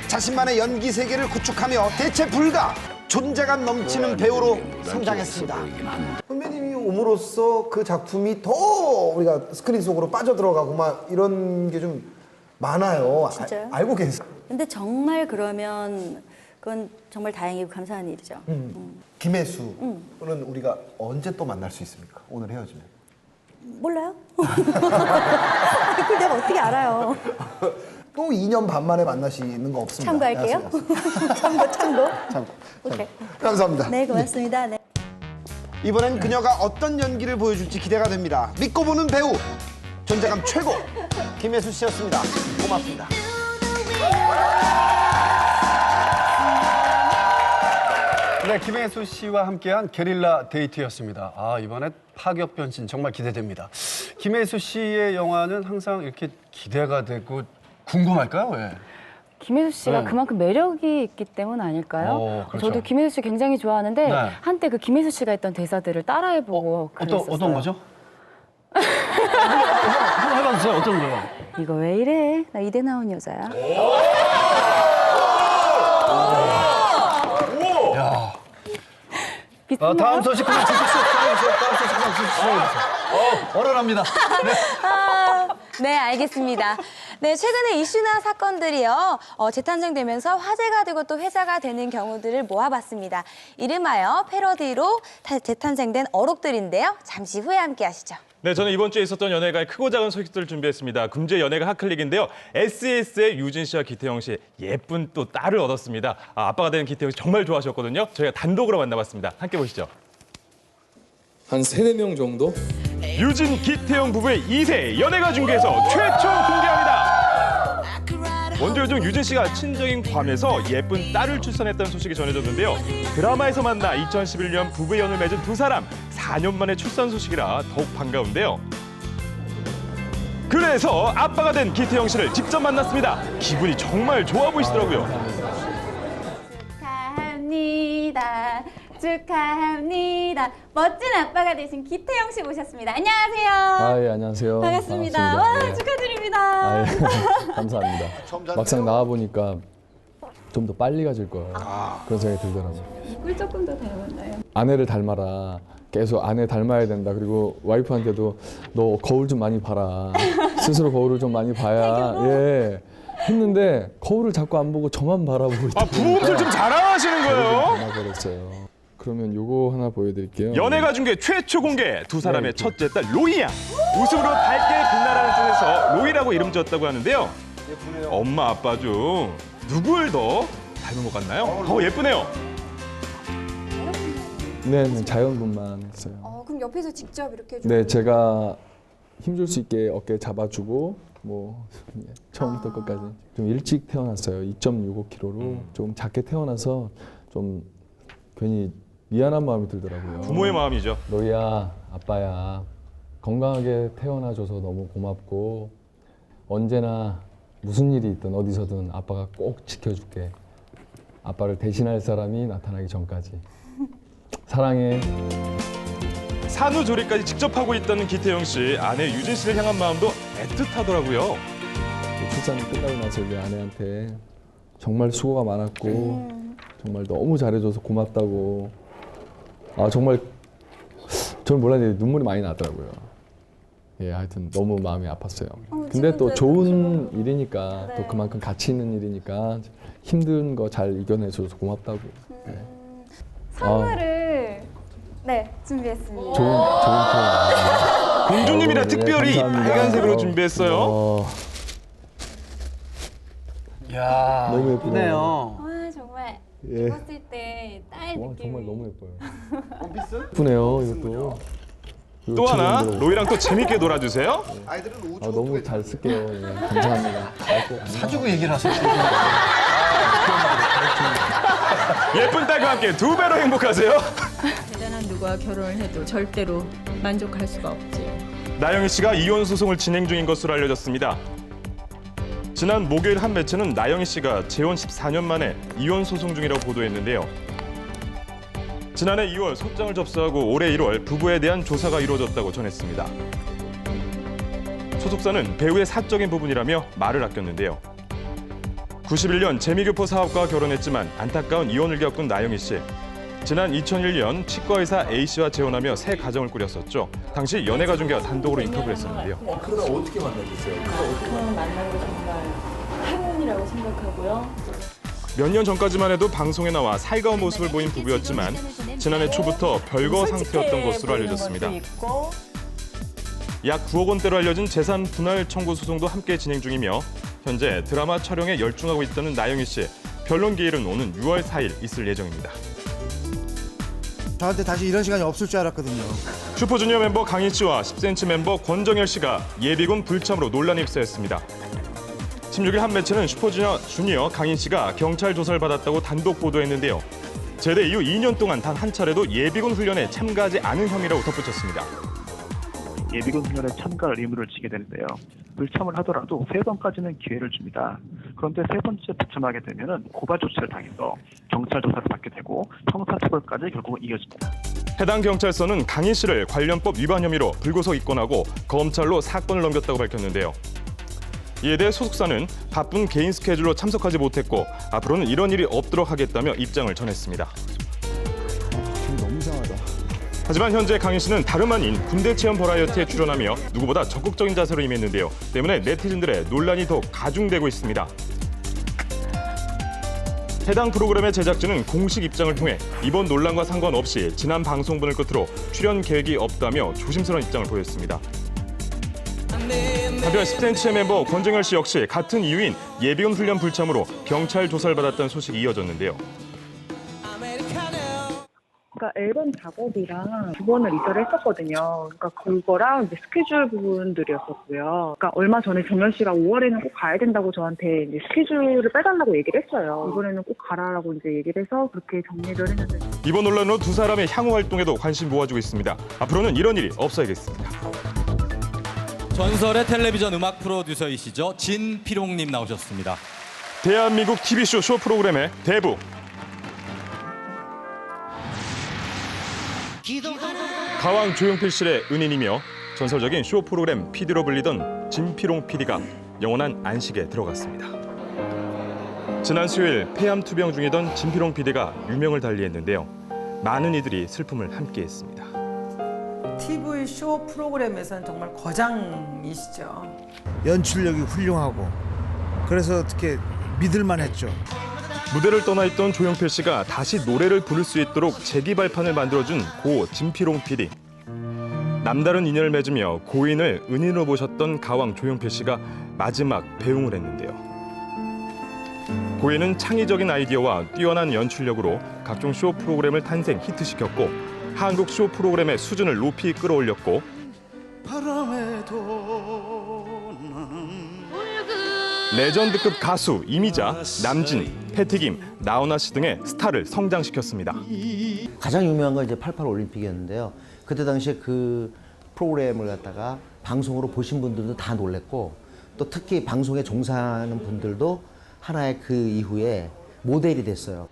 자신만의 연기 세계를 구축하며 대체 불가 존재감 넘치는 배우로 성장했습니다. 선배님이 옴으로써 그 작품이 더 우리가 스크린 속으로 빠져들어가고 막 이런 게 좀 많아요. 진짜요? 알고 계세요? 근데 정말 그러면 그건 정말 다행이고 감사한 일이죠. 김혜수는 우리가 언제 또 만날 수 있습니까? 오늘 헤어지면. 몰라요? 그걸 내가 어떻게 알아요? 또 2년 반 만에 만나시는 거 없습니다. 참고할게요. 참고. 오케이. 감사합니다. 네, 고맙습니다. 네. 이번엔 그녀가 어떤 연기를 보여줄지 기대가 됩니다. 믿고 보는 배우, 존재감 최고 김혜수 씨였습니다. 고맙습니다. 네, 김혜수 씨와 함께한 게릴라 데이트였습니다. 이번에 파격 변신 정말 기대됩니다. 김혜수 씨의 영화는 항상 이렇게 기대가 되고 궁금할까요? 왜? 김혜수 씨가 그만큼 매력이 있기 때문 아닐까요? 그렇죠. 저도 김혜수 씨 굉장히 좋아하는데 네. 한때 그 김혜수 씨가 했던 대사들을 따라해보고 그랬었어요. 어떤 거죠? 한번 해봐주세요. 어떤 거요? 이거 왜 이래? 나 이대 나온 여자야. 야. 다음 소식 그냥 주십시오. 다음 소식 그냥 주십시오. 얼얼합니다. 네. 네, 알겠습니다. 네, 최근에 이슈나 사건들이요. 재탄생되면서 화제가 되고 또 회자가 되는 경우들을 모아봤습니다. 이름하여 패러디로 재탄생된 어록들인데요. 잠시 후에 함께 하시죠. 네, 저는 이번 주에 있었던 연예가의 크고 작은 소식들을 준비했습니다. 금주의 연예가 핫클릭인데요. SES의 유진 씨와 기태영 씨 예쁜 또 딸을 얻었습니다. 아빠가 되는 기태영 씨 정말 좋아하셨거든요. 저희가 단독으로 만나봤습니다. 함께 보시죠. 한 3-4명 정도? 유진, 기태영 부부의 2세 연예가 중계에서 최초 공개합니다. 먼저 요즘 유진 씨가 친정인 괌에서 예쁜 딸을 출산했다는 소식이 전해졌는데요. 드라마에서 만나 2011년 부부의 연을 맺은 두 사람 4년 만에 출산 소식이라 더욱 반가운데요. 그래서 아빠가 된 기태영 씨를 직접 만났습니다. 기분이 정말 좋아 보이시더라고요. 축하합니다. 축하합니다. 멋진 아빠가 되신 기태영 씨 모셨습니다. 안녕하세요. 예, 안녕하세요. 반갑습니다. 와, 네. 축하드립니다. 예, 감사합니다. 막상 나와보니까 좀 더 빨리 가질 거예요. 그런 생각이 들더라고요. 꿀 조금 더 닮았나요? 아내를 닮아라. 계속 아내 닮아야 된다. 그리고 와이프한테도 너 거울 좀 많이 봐라. 스스로 거울을 좀 많이 봐야. 예. 했는데 거울을 자꾸 안 보고 저만 바라보고 있다. 부부를 좀 자랑하시는 거예요? 닮아버렸어요. 그러면 요거 하나 보여드릴게요. 연예가 중계 최초 공개 두 사람의 첫째 딸 로이 양. 웃음으로 밝게 빛나라는 뜻에서 로이라고 이름 지었다고 하는데요. 엄마 아빠 중 누굴 더 닮은 것 같나요? 예쁘네요. 네, 자연분만 했어요. 그럼 옆에서 직접 이렇게 네, 제가 힘줄 수 있게 어깨 잡아주고 뭐 처음부터 끝까지 좀 일찍 태어났어요. 2.65kg로 좀 작게 태어나서 좀 괜히 미안한 마음이 들더라고요. 부모의 마음이죠. 로이야, 아빠야, 건강하게 태어나줘서 너무 고맙고 언제나 무슨 일이 있든 어디서든 아빠가 꼭 지켜줄게. 아빠를 대신할 사람이 나타나기 전까지. 사랑해. 산후조리까지 직접 하고 있다는 기태영 씨. 아내 유진 씨를 향한 마음도 애틋하더라고요. 출산이 끝나고 나서 이제 아내한테 정말 수고가 많았고 정말 너무 잘해줘서 고맙다고. 정말 저는 몰랐는데 눈물이 많이 나더라고요. 예, 하여튼 너무 마음이 아팠어요. 근데 또 좋은 일이니까 또 그만큼 가치 있는 일이니까 힘든 거 잘 이겨내줘서 고맙다고. 네. 선물을 네, 준비했습니다. 좋은 표현. 공주님이라 특별히 감사합니다. 빨간색으로 준비했어요. 이야, 너무 예쁘네요. 와, 정말 예. 입었을 때 딸 느낌이. 정말 너무 예뻐요. 예쁘네요, 이것도. 또 하나 로이랑 또 재밌게 놀아주세요. 아이들은 너무 잘 쓸게요. 예, 감사합니다. 사주고 얘기를 하세요. 예쁜 딸과 함께 두 배로 행복하세요. 대단한 누구와 결혼을 해도 절대로 만족할 수가 없지. 나영희 씨가 이혼 소송을 진행 중인 것으로 알려졌습니다. 지난 목요일 한 매체는 나영희 씨가 재혼 14년 만에 이혼 소송 중이라고 보도했는데요. 지난해 2월 소장을 접수하고 올해 1월 부부에 대한 조사가 이루어졌다고 전했습니다. 소속사는 배우의 사적인 부분이라며 말을 아꼈는데요. 91년 재미교포 사업가와 결혼했지만 안타까운 이혼을 겪은 나영희 씨. 지난 2001년 치과의사 A씨와 재혼하며 새 가정을 꾸렸었죠. 당시 연예가 중계와 단독으로 인터뷰를 했었는데요. 그러다 어떻게 만나셨어요? 처음 만난 게 정말 행운이라고 생각하고요. 몇 년 전까지만 해도 방송에 나와 살가운 모습을 보인 부부였지만 지난해 초부터 별거 상태였던 것으로 알려졌습니다. 약 9억 원대로 알려진 재산 분할 청구 소송도 함께 진행 중이며 현재 드라마 촬영에 열중하고 있다는 나영희 씨. 변론 기일은 오는 6월 4일 있을 예정입니다. 저한테 다시 이런 시간이 없을 줄 알았거든요. 슈퍼주니어 멤버 강인 씨와 10cm 멤버 권정열 씨가 예비군 불참으로 논란이 휩싸였습니다. 16일 한 매체는 슈퍼주니어 강인 씨가 경찰 조사를 받았다고 단독 보도했는데요. 제대 이후 2년 동안 단 한 차례도 예비군 훈련에 참가하지 않은 혐의라고 덧붙였습니다. 예비군 훈련에 참가할 의무를 지게 되는데요. 불참을 하더라도 3번까지는 기회를 줍니다. 그런데 3번째 불참하게 되면 고발 조치를 당해서 경찰 조사를 받게 되고 형사처벌까지 결국은 이어집니다. 해당 경찰서는 강인 씨를 관련법 위반 혐의로 불구속 입건하고 검찰로 사건을 넘겼다고 밝혔는데요. 이에 대해 소속사는 바쁜 개인 스케줄로 참석하지 못했고 앞으로는 이런 일이 없도록 하겠다며 입장을 전했습니다. 너무 이상하다. 하지만 현재 강인 씨는 다름 아닌 군대 체험 버라이어티에 출연하며 누구보다 적극적인 자세로 임했는데요. 때문에 네티즌들의 논란이 더 가중되고 있습니다. 해당 프로그램의 제작진은 공식 입장을 통해 이번 논란과 상관없이 지난 방송분을 끝으로 출연 계획이 없다며 조심스러운 입장을 보였습니다. 한편 10cm의 멤버 권정열 씨 역시 같은 이유인 예비군 훈련 불참으로 경찰 조사를 받았다는 소식이 이어졌는데요. 그러니까 앨범 작업이랑 두 번을 이사를 했었거든요. 그러니까 그거랑 이제 스케줄 부분들이었었고요. 그러니까 얼마 전에 정연 씨가 5월에는 꼭 가야 된다고 저한테 이제 스케줄을 빼달라고 얘기를 했어요. 이번에는 꼭 가라라고 이제 얘기를 해서 그렇게 정리를 했는데. 이번 논란으로 두 사람의 향후 활동에도 관심 모아지고 있습니다. 앞으로는 이런 일이 없어야겠습니다. 전설의 텔레비전 음악 프로듀서이시죠. 진피롱님 나오셨습니다. 대한민국 TV쇼 쇼 프로그램의 대부. 가왕 조용필실의 은인이며 전설적인 쇼 프로그램 PD로 불리던 진피롱 PD가 영원한 안식에 들어갔습니다. 지난 수요일 폐암 투병 중이던 진피롱 PD가 유명을 달리했는데요. 많은 이들이 슬픔을 함께했습니다. TV 쇼 프로그램에서는 정말 거장이시죠. 연출력이 훌륭하고 그래서 어떻게 믿을만 했죠. 무대를 떠나 있던 조용필 씨가 다시 노래를 부를 수 있도록 재기발판을 만들어준 고 진피롱 PD. 남다른 인연을 맺으며 고인을 은인으로 모셨던 가왕 조용필 씨가 마지막 배웅을 했는데요. 고인은 창의적인 아이디어와 뛰어난 연출력으로 각종 쇼 프로그램을 탄생 히트시켰고 한국 쇼 프로그램의 수준을 높이 끌어올렸고 레전드급 가수 이미자, 남진, 패티김, 나훈아 씨 등의 스타를 성장시켰습니다. 가장 유명한 건 이제 88 올림픽이었는데요. 그때 당시에 그 프로그램을 갖다가 방송으로 보신 분들도 다 놀랬고 또 특히 방송에 종사하는 분들도 하나의 그 이후에 모델이 됐어요.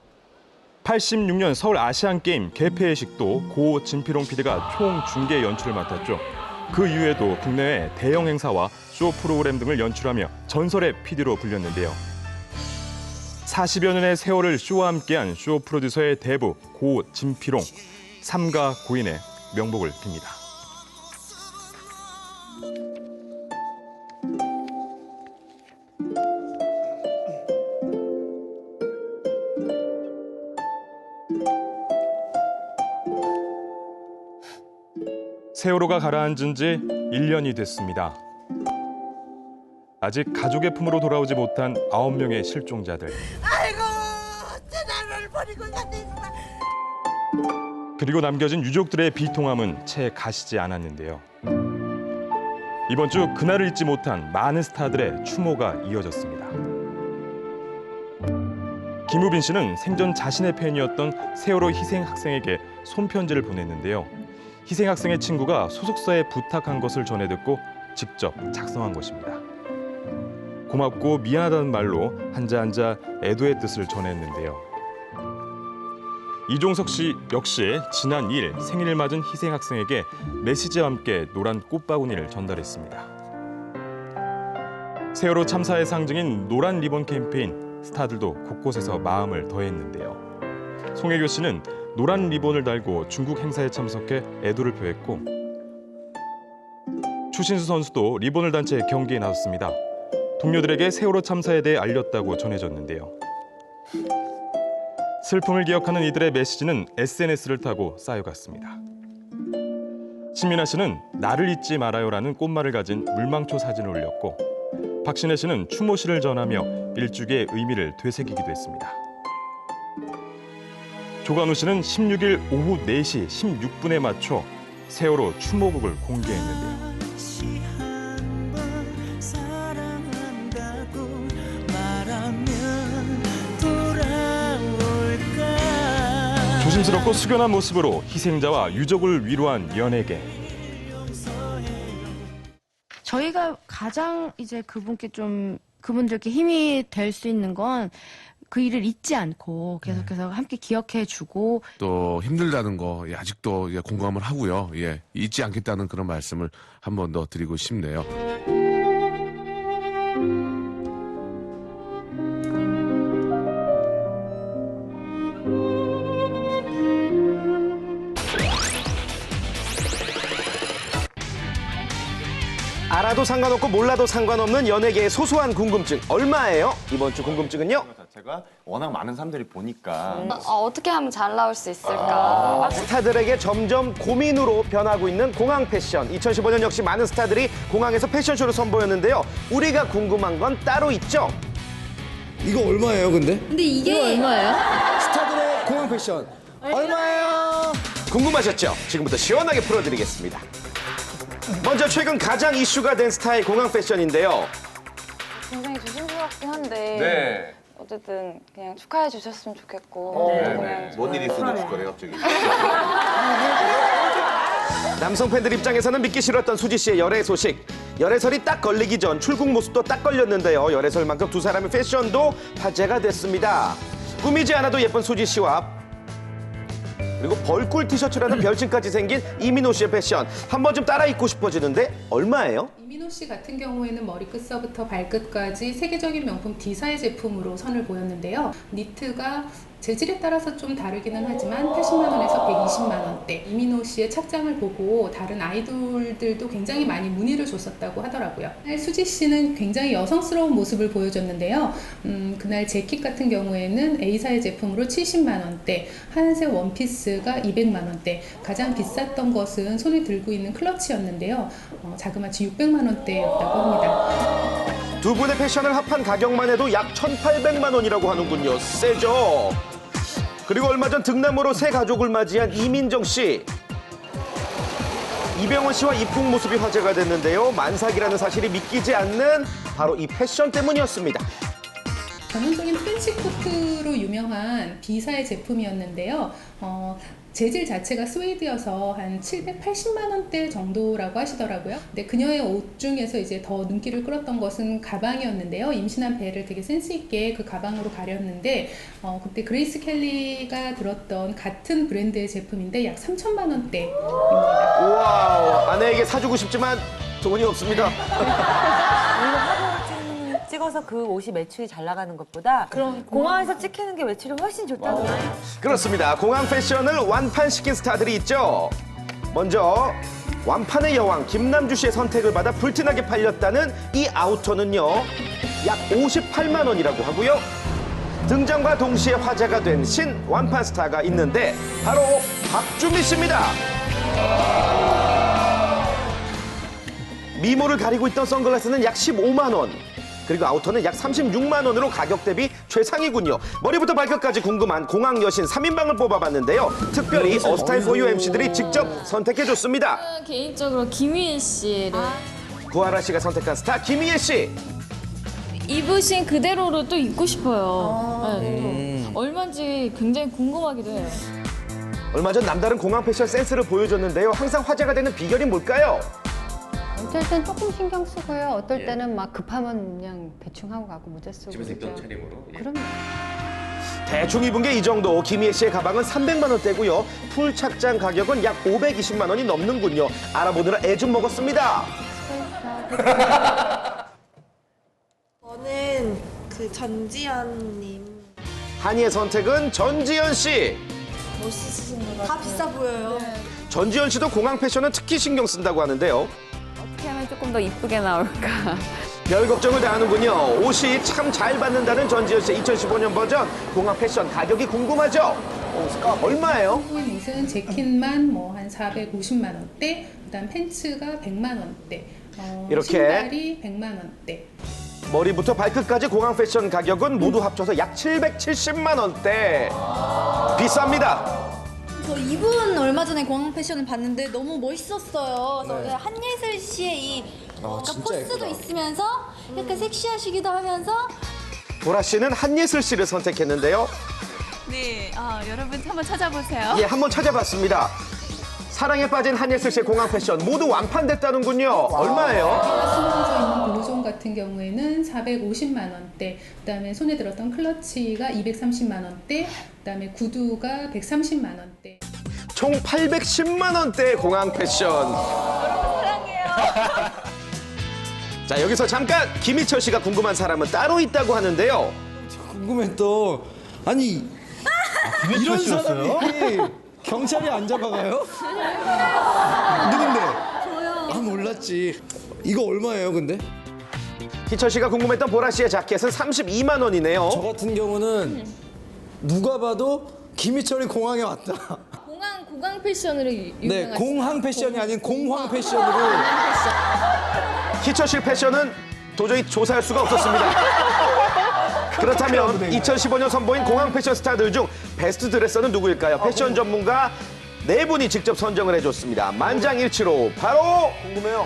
86년 서울 아시안게임 개폐식도 고 진피롱 PD가 총 중계 연출을 맡았죠. 그 이후에도 국내외 대형 행사와 쇼 프로그램 등을 연출하며 전설의 PD로 불렸는데요. 40여 년의 세월을 쇼와 함께한 쇼 프로듀서의 대부 고 진피롱, 삼가 고인의 명복을 빕니다. 세월호가 가라앉은 지 1년이 됐습니다. 아직 가족의 품으로 돌아오지 못한 9명의 실종자들. 아이고, 제 나를 버리고 갔네. 그리고 남겨진 유족들의 비통함은 채 가시지 않았는데요. 이번 주 그날을 잊지 못한 많은 스타들의 추모가 이어졌습니다. 김우빈 씨는 생전 자신의 팬이었던 세월호 희생 학생에게 손편지를 보냈는데요. 희생 학생의 친구가 소속사에 부탁한 것을 전해 듣고 직접 작성한 것입니다. 고맙고 미안하다는 말로 한자 애도의 뜻을 전했는데요. 이종석 씨 역시 지난 2일 생일을 맞은 희생 학생에게 메시지와 함께 노란 꽃바구니를 전달했습니다. 세월호 참사의 상징인 노란 리본 캠페인, 스타들도 곳곳에서 마음을 더했는데요. 송혜교 씨는 노란 리본을 달고 중국 행사에 참석해 애도를 표했고 추신수 선수도 리본을 단 채 경기에 나섰습니다. 동료들에게 세월호 참사에 대해 알렸다고 전해졌는데요. 슬픔을 기억하는 이들의 메시지는 SNS를 타고 쌓여갔습니다. 신민아 씨는 나를 잊지 말아요라는 꽃말을 가진 물망초 사진을 올렸고 박신혜 씨는 추모시를 전하며 일주기의 의미를 되새기기도 했습니다. 조관우 씨는 16일 오후 4시 16분에 맞춰 세월호 추모곡을 공개했는데요. 조심스럽고 숙연한 모습으로 희생자와 유족을 위로한 연예계. 저희가 가장 이제 그분들께 힘이 될 수 있는 건 그 일을 잊지 않고 계속해서 함께 기억해주고 또 힘들다는 거 아직도 공감을 하고요. 잊지 않겠다는 그런 말씀을 한 번 더 드리고 싶네요. 알아도 상관없고 몰라도 상관없는 연예계의 소소한 궁금증 얼마예요? 이번 주 궁금증은요? 자체가 워낙 많은 사람들이 보니까 어떻게 하면 잘 나올 수 있을까? 스타들에게 점점 고민으로 변하고 있는 공항 패션. 2015년 역시 많은 스타들이 공항에서 패션쇼를 선보였는데요. 우리가 궁금한 건 따로 있죠. 이거 얼마예요, 근데? 근데 이게 얼마예요? 스타들의 공항 패션 얼마예요? 궁금하셨죠? 지금부터 시원하게 풀어드리겠습니다. 먼저 최근 가장 이슈가 된 스타일 공항 패션인데요. 굉장히 조심스럽긴 한데 네. 어쨌든 그냥 축하해 주셨으면 좋겠고 그냥 뭔 일이 있었나 싶거래 갑자기. 남성 팬들 입장에서는 믿기 싫었던 수지 씨의 열애 소식. 열애설이 딱 걸리기 전 출국 모습도 딱 걸렸는데요. 열애설만큼 두 사람의 패션도 화제가 됐습니다. 꾸미지 않아도 예쁜 수지 씨와 그리고 벌꿀 티셔츠라는 별칭까지 생긴 이민호 씨의 패션. 한 번쯤 따라 입고 싶어지는데 얼마예요? 이민호 씨 같은 경우에는 머리끝서부터 발끝까지 세계적인 명품 D사의 제품으로 선을 보였는데요. 니트가 재질에 따라서 좀 다르기는 하지만 80만 원에서 120만 원대. 이민호 씨의 착장을 보고 다른 아이돌들도 굉장히 많이 문의를 줬었다고 하더라고요. 수지 씨는 굉장히 여성스러운 모습을 보여줬는데요. 그날 재킷 같은 경우에는 A사의 제품으로 70만 원대, 하얀색 원피스가 200만 원대, 가장 비쌌던 것은 손에 들고 있는 클러치였는데요. 자그마치 600만 원대였다고 합니다. 두 분의 패션을 합한 가격만 해도 약 1,800만 원이라고 하는군요. 세죠? 그리고 얼마 전 등남으로 새 가족을 맞이한 이민정 씨. 이병헌 씨와 입국 모습이 화제가 됐는데요. 만삭이라는 사실이 믿기지 않는 바로 이 패션 때문이었습니다. 전형적인 트렌치코트로 유명한 B사의 제품이었는데요. 재질 자체가 스웨이드여서 한 780만 원대 정도라고 하시더라고요. 근데 그녀의 옷 중에서 이제 더 눈길을 끌었던 것은 가방이었는데요. 임신한 배를 되게 센스 있게 그 가방으로 가렸는데 그때 그레이스 켈리가 들었던 같은 브랜드의 제품인데 약 3천만 원대입니다. 우와, 아내에게 사주고 싶지만 돈이 없습니다. 찍어서 그 옷이 매출이 잘 나가는 것보다 공항에서 찍히는 게 매출이 훨씬 좋다는 거예요. 그렇습니다. 공항 패션을 완판시킨 스타들이 있죠. 먼저 완판의 여왕 김남주 씨의 선택을 받아 불티나게 팔렸다는 이 아우터는요. 약 58만 원이라고 하고요. 등장과 동시에 화제가 된 신 완판 스타가 있는데 바로 박주미 씨입니다. 미모를 가리고 있던 선글라스는 약 15만 원. 그리고 아우터는 약 36만 원으로 가격 대비 최상이군요. 머리부터 발끝까지 궁금한 공항 여신 3인방을 뽑아봤는데요. 특별히 어스타일 포유 MC들이 직접 선택해줬습니다. 개인적으로 김희애 씨를 구하라 씨가 선택한 스타 김희애 씨. 입으신 그대로로 또 입고 싶어요. 얼마인지 굉장히 궁금하기도 해요. 얼마 전 남다른 공항 패션 센스를 보여줬는데요. 항상 화제가 되는 비결이 뭘까요? 어떨 땐 조금 신경 쓰고요. 어떨 때는 막 급하면 그냥 대충 하고 가고 모자 쓰고. 집에서 입던 차림으로. 그럼요. 대충 입은 게 이 정도. 김희애 씨의 가방은 300만 원대고요. 풀 착장 가격은 약 520만 원이 넘는군요. 알아보느라 애 좀 먹었습니다. 저는 그 전지현님. 한이의 선택은 전지현 씨. 멋있으신 것 같아요. 다 비싸 보여요. 네. 전지현 씨도 공항 패션은 특히 신경 쓴다고 하는데요. 어떻게 하면 조금 더 이쁘게 나올까. 별 걱정을 다 하는군요. 옷이 참 잘 받는다는 전지현 씨의 2015년 버전 공항 패션 가격이 궁금하죠? 얼마예요? 한국인 옷은 재킷만 뭐 한 450만 원대, 그다음 팬츠가 100만 원대, 이렇게 신발이 100만 원대. 머리부터 발끝까지 공항 패션 가격은 모두 합쳐서 약 770만 원대. 비쌉니다. 저 이분 얼마 전에 공항 패션을 봤는데 너무 멋있었어요. 그래서 네. 한예슬 씨의 이 진짜 포스도 예쁘다. 있으면서 약간 섹시하시기도 하면서 보라 씨는 한예슬 씨를 선택했는데요. 네, 여러분 한번 찾아보세요. 예, 한번 찾아봤습니다. 사랑에 빠진 한예슬 씨의 공항 패션 모두 완판됐다는군요. 얼마예요? 숨어져 있는 블루존 같은 경우에는 450만 원대, 그다음에 손에 들었던 클러치가 230만 원대, 그다음에 구두가 130만 원대. 총 810만 원대의 공항 패션. 사랑해요. 자, 여기서 잠깐 김희철 씨가 궁금한 사람은 따로 있다고 하는데요. 궁금했던 아니 이런 사람이 경찰이 안 잡아가요? 누군데? 저요. 난 몰랐지. 이거 얼마예요, 근데? 희철 씨가 궁금했던 보라 씨의 자켓은 32만 원이네요. 저 같은 경우는 누가 봐도 김희철이 공항에 왔다. 공항 패션으로 유명하시죠? 네, 공항 패션이 아닌 공황 패션으로. 희철 씨 패션은 도저히 조사할 수가 없었습니다. 그렇다면 2015년 선보인 공항 패션 스타들 중 베스트 드레서는 누구일까요? 패션 전문가 4분이 직접 선정을 해줬습니다. 만장일치로 바로 궁금해요.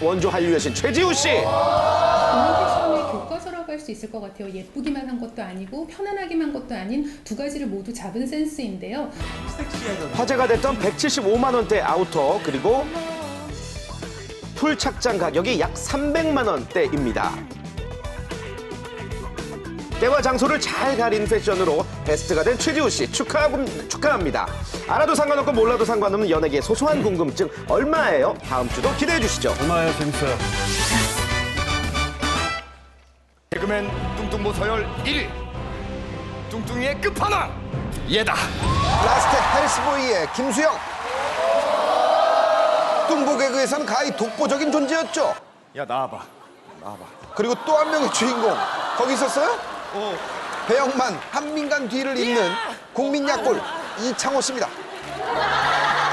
원조 한류 여신 최지우 씨. 공항 패션의 교과서라고 할 수 있을 것 같아요. 예쁘기만 한 것도 아니고 편안하기만 한 것도 아닌 두 가지를 모두 잡은 센스인데요. 화제가 됐던 175만 원대 아우터 그리고 풀 착장 가격이 약 300만 원대입니다. 때와 장소를 잘 가린 패션으로 베스트가 된 최지우 씨 축하합니다. 알아도 상관없고 몰라도 상관없는 연예계의 소소한 궁금증 얼마예요? 다음 주도 기대해 주시죠. 얼마예요? 재밌어요. 개그맨 뚱뚱보 서열 1위. 뚱뚱이의 끝판왕 얘다. 라스트 헬스보이의 김수영. 뚱보 개그에서는 가히 독보적인 존재였죠. 야 나와봐. 그리고 또 한 명의 주인공 거기 있었어요? 배영만, 한민간 뒤를 잇는 국민 약골 이창호 씨입니다.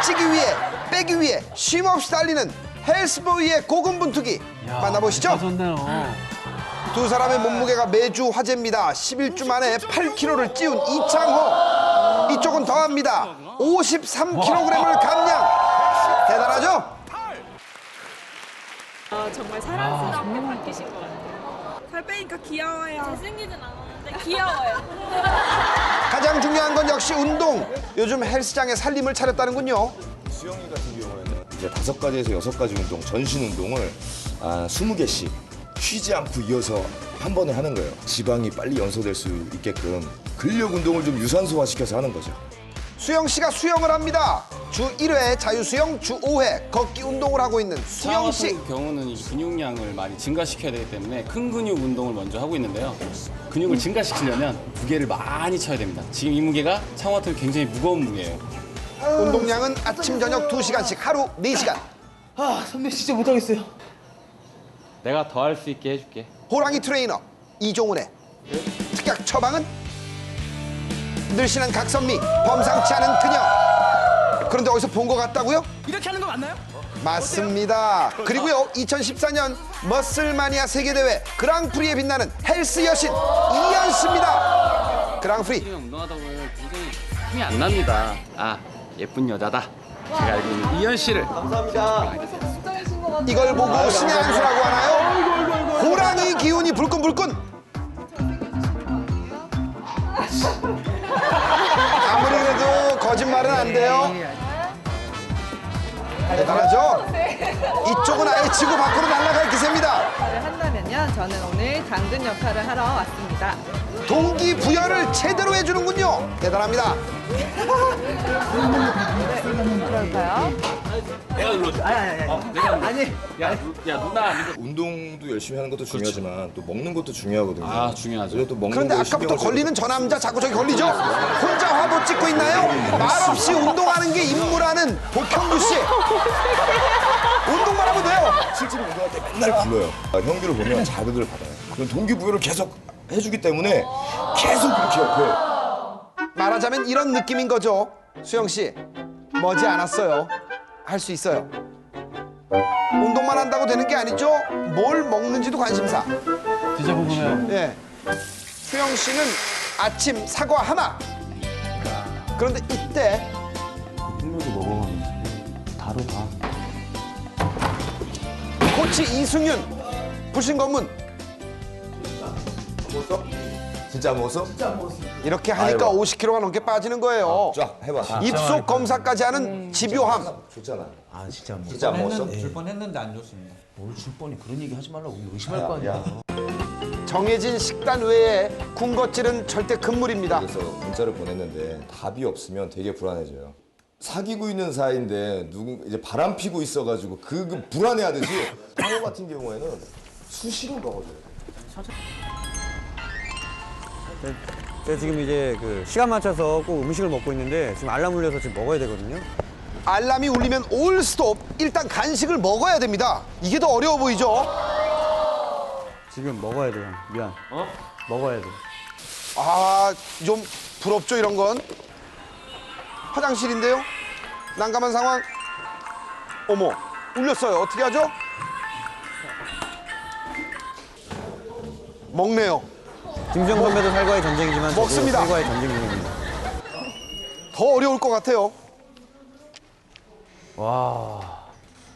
찌기 위에 빼기 위해 쉼없이 달리는 헬스보이의 고군분투기 만나보시죠. 두 사람의 몸무게가 매주 화제입니다. 11주 만에 8kg를 찌운 이창호. 이쪽은 더합니다. 53kg을 감량. 대단하죠? 정말 사랑스럽게 바뀌신 것 같아요. 살 빼니까 귀여워요. 잘생기진 않았는데 귀여워요. 가장 중요한 건 역시 운동. 요즘 헬스장에 살림을 차렸다는군요. 수영이 같은 경우에는 이제 5가지에서 6가지 운동, 전신 운동을 20개씩 쉬지 않고 이어서 한 번에 하는 거예요. 지방이 빨리 연소될 수 있게끔 근력 운동을 좀 유산소화시켜서 하는 거죠. 수영 씨가 수영을 합니다. 주 1회 자유수영, 주 5회 걷기 운동을 하고 있는 수영 씨. 같은 경우는 이 근육량을 많이 증가시켜야 되기 때문에 큰 근육 운동을 먼저 하고 있는데요. 근육을 증가시키려면 무게를 많이 쳐야 됩니다. 지금 이 무게가 창호 같은 경우 굉장히 무거운 무게예요. 운동량은 아침 저녁 2시간씩 하루 4시간. 선배 진짜 못하겠어요. 내가 더 할 수 있게 해줄게. 호랑이 트레이너 이종훈의 특약 처방은 늘씬한 각선미, 범상치 않은 그녀. 그런데 어디서 본 것 같다고요? 이렇게 하는 거 맞나요? 맞습니다. 그리고요 2014년 머슬마니아 세계대회 그랑프리에 빛나는 헬스 여신 이현 씨입니다. 그랑프리. 운동하다 보면 굉장히 힘이 안 납니다. 예쁜 여자다. 제가 알고 있는 이현 씨를. 감사합니다. 이걸 보고 신의 한 수라고 하나요? 호랑이 기운이 불끈불끈. 아무리 그래도 거짓말은 안 돼요. 대단하죠? 이쪽은 아예 지구 밖으로 날아갈 기세입니다. 역할을 한다면요, 저는 오늘 당근 역할을 하러 왔습니다. 동기부여를 제대로 해주는군요. 대단합니다. 그럴까요? 내가 눌러줘. 아니. 야 누나. 운동도 열심히 하는 것도 중요하지만 또 먹는 것도 중요하거든요. 중요하죠. 또 먹는 그런데 거에 아까부터 신경을 걸리는 저 남자 자꾸 저기 걸리죠? 혼자 화보 찍고 있나요? 말없이 운동하는 게 임무라는 복형규 씨. 운동만 하면 돼요. 실제로 운동할 때 맨날 불러요. 형규를 보면 자극을 받아요. 그럼 동기부여를 계속 해주기 때문에 계속 그렇게 옆에. 말하자면 이런 느낌인 거죠. 수영 씨, 머지 않았어요. 할 수 있어요. 운동만 한다고 되는 게 아니죠. 뭘 먹는지도 관심사. 드셔보세요. 예. 수영 씨는 아침 사과 하나. 그런데 이때 햄버거 먹어봤는데 다르다. 코치 이승윤 불신검문. 먹었어? 진짜 안 먹었어? 이렇게 하니까 50kg가 넘게 빠지는 거예요. 쫙 해봐. 입속 검사까지 하는 집요함. 좋잖아. 진짜 안 진짜 안 먹었어? 줄 뻔했는데 안 줬습니다. 뭘 줄 뻔히 그런 얘기 하지 말라고 의심할 거 아니야. 정해진 식단 외에 군것질은 절대 금물입니다. 그래서 문자를 보냈는데 답이 없으면 되게 불안해져요. 사귀고 있는 사이인데 이제 바람 피고 있어가지고 그 불안해하듯이 창호 같은 경우에는 수시로 먹어줘야 돼. 제가 지금 이제 그 시간 맞춰서 꼭 음식을 먹고 있는데 지금 알람 울려서 지금 먹어야 되거든요. 알람이 울리면 올 스톱. 일단 간식을 먹어야 됩니다. 이게 더 어려워 보이죠? 지금 먹어야 돼, 형. 미안. 먹어야 돼. 아, 좀 부럽죠, 이런 건. 화장실인데요? 난감한 상황. 어머, 울렸어요. 어떻게 하죠? 먹네요. 김수영 선배도 살과의 전쟁이지만 저도 먹습니다. 살과의 전쟁 중입니다. 더 어려울 것 같아요. 와,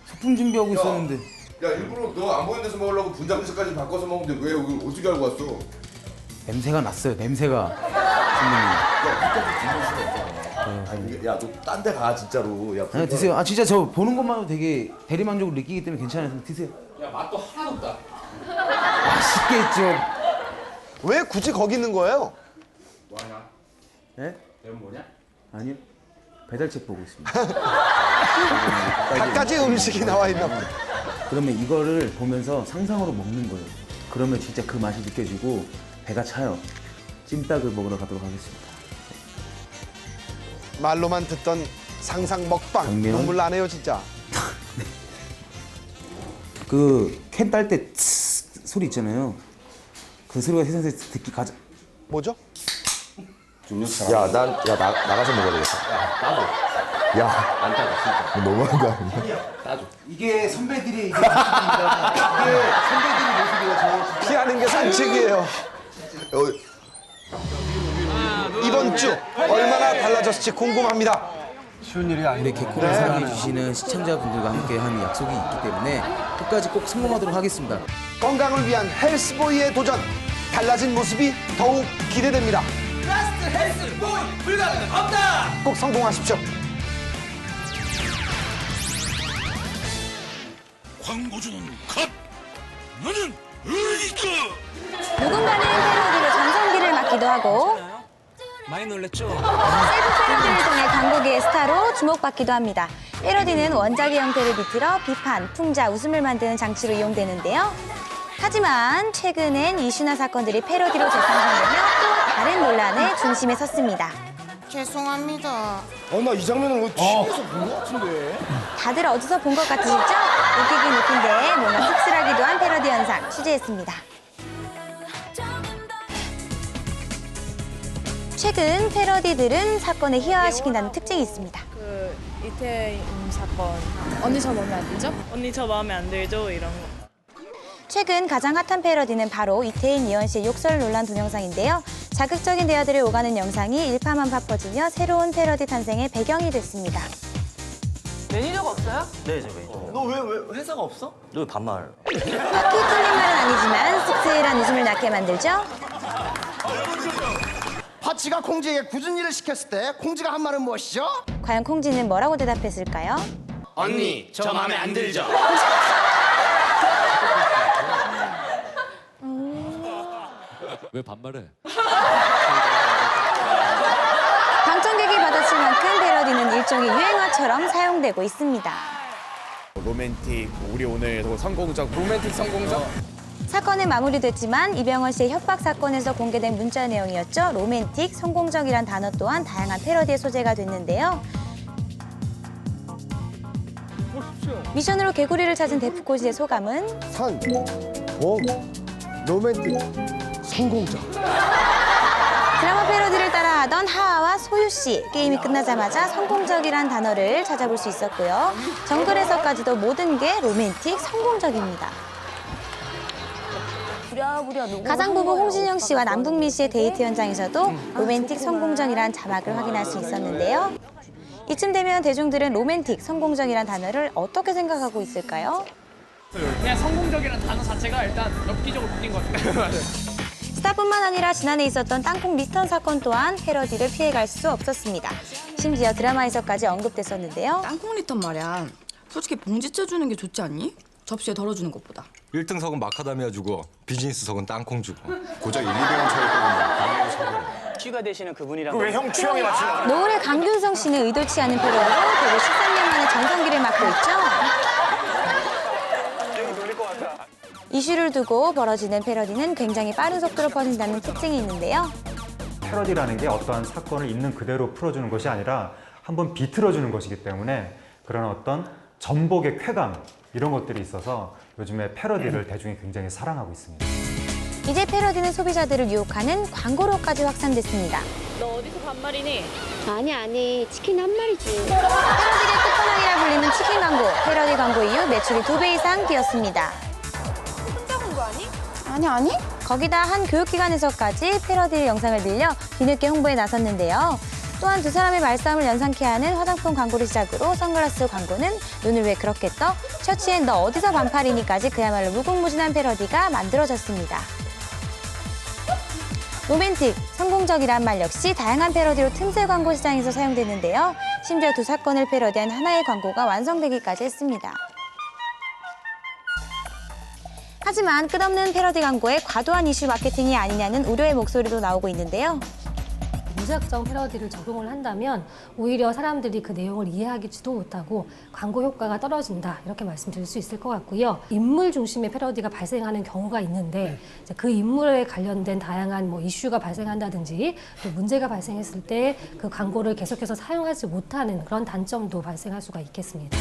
소품 준비하고 있었는데. 야, 일부러 너 안 보이는 데서 먹으려고 분장실까지 바꿔서 먹는데 왜 여기 어떻게 알고 왔어? 냄새가 났어요, 냄새가. 아니, 야, 너 딴 데 가, 진짜로. 야, 아니, 드세요. 아, 진짜 저 보는 것만으로 되게 대리만족을 느끼기 때문에 괜찮아요. 드세요. 야, 맛도 하나도 없다. 맛있겠죠. 왜 굳이 거기 있는 거예요? 뭐하냐? 예? 배운 뭐냐? 아니요. 배달책 보고 있습니다. 갖가지 음식이 나와 있나 보다. 그러면 이거를 보면서 상상으로 먹는 거예요. 그러면 진짜 그 맛이 느껴지고 배가 차요. 찜닭을 먹으러 가도록 하겠습니다. 말로만 듣던 상상 먹방. 당면. 눈물 나네요, 진짜. 그 캔 딸 때 소리 있잖아요. 그 소리가 세상에서 듣기 가장... 뭐죠? 야, 나가서 먹어야 되겠다. 나도. 야, 안 따져, 진짜. 너무한 거 아니야? 나도. 이게 선배들이 이게 모습입니다. 이게 선배들이 모습이에요. 저 피하는 게 산책이에요. 이번 주 얼마나 달라졌을지 궁금합니다. 쉬운 일이 아니에요. 우리 개콘을 사랑해 주시는 시청자분들과 함께 하는 약속이 있기 때문에 끝까지 꼭 성공하도록 하겠습니다. 건강을 위한 헬스보이의 도전. 달라진 모습이 더욱 기대됩니다. 라스트 헬스보이 불가능은 없다. 꼭 성공하십시오. 광고주는 컷. 너는 어디가? 누군가는 패러디로 전성기를 맞기도 하고 많이 놀랬죠? 셀프 패러디를 통해 광고계의 스타로 주목받기도 합니다. 패러디는 원작의 형태를 비틀어 비판, 풍자, 웃음을 만드는 장치로 이용되는데요. 하지만 최근엔 이슈나 사건들이 패러디로 재생산되며 또 다른 논란의 중심에 섰습니다. 죄송합니다. 나 이 장면을 TV에서 본 것 같은데. 다들 어디서 본 것 같으시죠? 웃기긴 웃긴데 뭔가 씁쓸하기도 한 패러디 현상 취재했습니다. 최근 패러디들은 사건을 희화화시킨다는 특징이 있습니다. 그 이태인 사건. 언니 저 마음에 안 들죠? 언니 저 마음에 안 들죠? 이런 거. 최근 가장 핫한 패러디는 바로 이태인, 이현 씨의 욕설 논란 동영상인데요. 자극적인 대화들을 오가는 영상이 일파만파 퍼지며 새로운 패러디 탄생의 배경이 됐습니다. 매니저가 없어요? 네, 제 매니저. 너 왜 회사가 없어? 너 반말. 딱히 틀린 말은 아니지만 씁쓸한 웃음을 낳게 만들죠. 파치가 콩지에게 굳은 일을 시켰을 때 콩지가 한 말은 무엇이죠? 과연 콩지는 뭐라고 대답했을까요? 언니, 저 마음에 안 들죠? 왜 반말해? 방청객이 받아칠 만큼 패러디는 일종의 유행어처럼 사용되고 있습니다. 로맨틱, 우리 오늘 성공적, 로맨틱 성공적? 사건은 마무리됐지만 이병헌 씨의 협박 사건에서 공개된 문자 내용이었죠. 로맨틱, 성공적이란 단어 또한 다양한 패러디의 소재가 됐는데요. 미션으로 개구리를 찾은 데프콘씨의 소감은? 선, 봄, 로맨틱, 성공적. 드라마 패러디를 따라하던 하하와 소유 씨. 게임이 끝나자마자 성공적이란 단어를 찾아볼 수 있었고요. 정글에서까지도 모든 게 로맨틱, 성공적입니다. 가상부부 홍진영 씨와 남궁민 씨의 데이트 현장에서도 로맨틱, 성공적이란 자막을 확인할 수 있었는데요. 이쯤 되면 대중들은 로맨틱, 성공적이란 단어를 어떻게 생각하고 있을까요? 그냥 성공적이란 단어 자체가 일단 엽기적으로 바뀐 것 같아요. 스타뿐만 아니라 지난해 있었던 땅콩 미스턴 사건 또한 패러디를 피해갈 수 없었습니다. 심지어 드라마에서까지 언급됐었는데요. 땅콩 리턴 말이야. 솔직히 봉지째 주는 게 좋지 않니? 접시에 덜어주는 것보다. 1등석은 마카다미아 주고 비즈니스석은 땅콩 주고 고작 1, 200원 차이거든요. 취가 되시는 그분이랑 왜 형 취향에 맞추려고? 노을의 강균성 씨는 의도치 않은 패러디로 대구 13년 만에 전성기를 맞고 있죠. 이슈를 두고 벌어지는 패러디는 굉장히 빠른 속도로 퍼진다는 특징이 있는데요. 패러디라는 게 어떠한 사건을 있는 그대로 풀어주는 것이 아니라 한번 비틀어주는 것이기 때문에 그런 어떤 전복의 쾌감 이런 것들이 있어서 요즘에 패러디를 대중이 굉장히 사랑하고 있습니다. 이제 패러디는 소비자들을 유혹하는 광고로까지 확산됐습니다. 너 어디서 반말이니? 아니 치킨 한 마리지. 패러디의 끝판왕이라 불리는 치킨 광고. 패러디 광고 이후 매출이 2배 이상 뛰었습니다. 혼자 본 거 아니? 아니. 거기다 한 교육기관에서까지 패러디 영상을 빌려 뒤늦게 홍보에 나섰는데요. 또한 두 사람의 말싸움을 연상케 하는 화장품 광고를 시작으로 선글라스 광고는 눈을 왜 그렇게 떠? 셔츠엔 너 어디서 반팔이니까지 그야말로 무궁무진한 패러디가 만들어졌습니다. 로맨틱, 성공적이란 말 역시 다양한 패러디로 틈새 광고 시장에서 사용되는데요. 심지어 두 사건을 패러디한 하나의 광고가 완성되기까지 했습니다. 하지만 끝없는 패러디 광고에 과도한 이슈 마케팅이 아니냐는 우려의 목소리도 나오고 있는데요. 무작정 패러디를 적용을 한다면 오히려 사람들이 그 내용을 이해하지도 못하고 광고 효과가 떨어진다 이렇게 말씀드릴 수 있을 것 같고요. 인물 중심의 패러디가 발생하는 경우가 있는데 이제 그 인물에 관련된 다양한 이슈가 발생한다든지 또 문제가 발생했을 때 그 광고를 계속해서 사용하지 못하는 그런 단점도 발생할 수가 있겠습니다.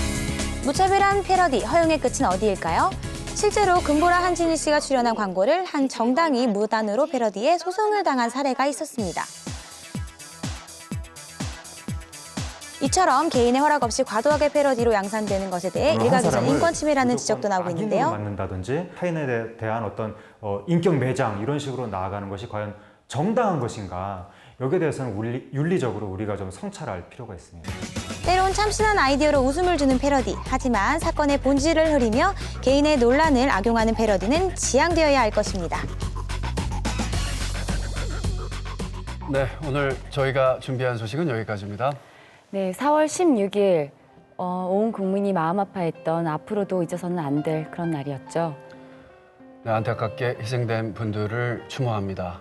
무차별한 패러디, 허용의 끝은 어디일까요? 실제로 금보라 한진희 씨가 출연한 광고를 한 정당이 무단으로 패러디해 소송을 당한 사례가 있었습니다. 이처럼 개인의 허락 없이 과도하게 패러디로 양산되는 것에 대해 일각에서 인권 침해라는 지적도 나오고 있는데요. 맞는다든지 타인에 대한 어떤 인격 매장 이런 식으로 나아가는 것이 과연 정당한 것인가? 여기에 대해서는 윤리적으로 우리가 좀 성찰할 필요가 있습니다. 때론 참신한 아이디어로 웃음을 주는 패러디. 하지만 사건의 본질을 흐리며 개인의 논란을 악용하는 패러디는 지양되어야 할 것입니다. 네, 오늘 저희가 준비한 소식은 여기까지입니다. 네, 4월 16일 온 국민이 마음 아파했던 앞으로도 잊어서는 안 될 그런 날이었죠. 네, 안타깝게 희생된 분들을 추모합니다.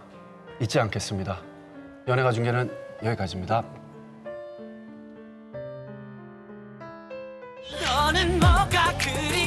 잊지 않겠습니다. 연예가 중계는 여기까지입니다. 너는 뭐가 그리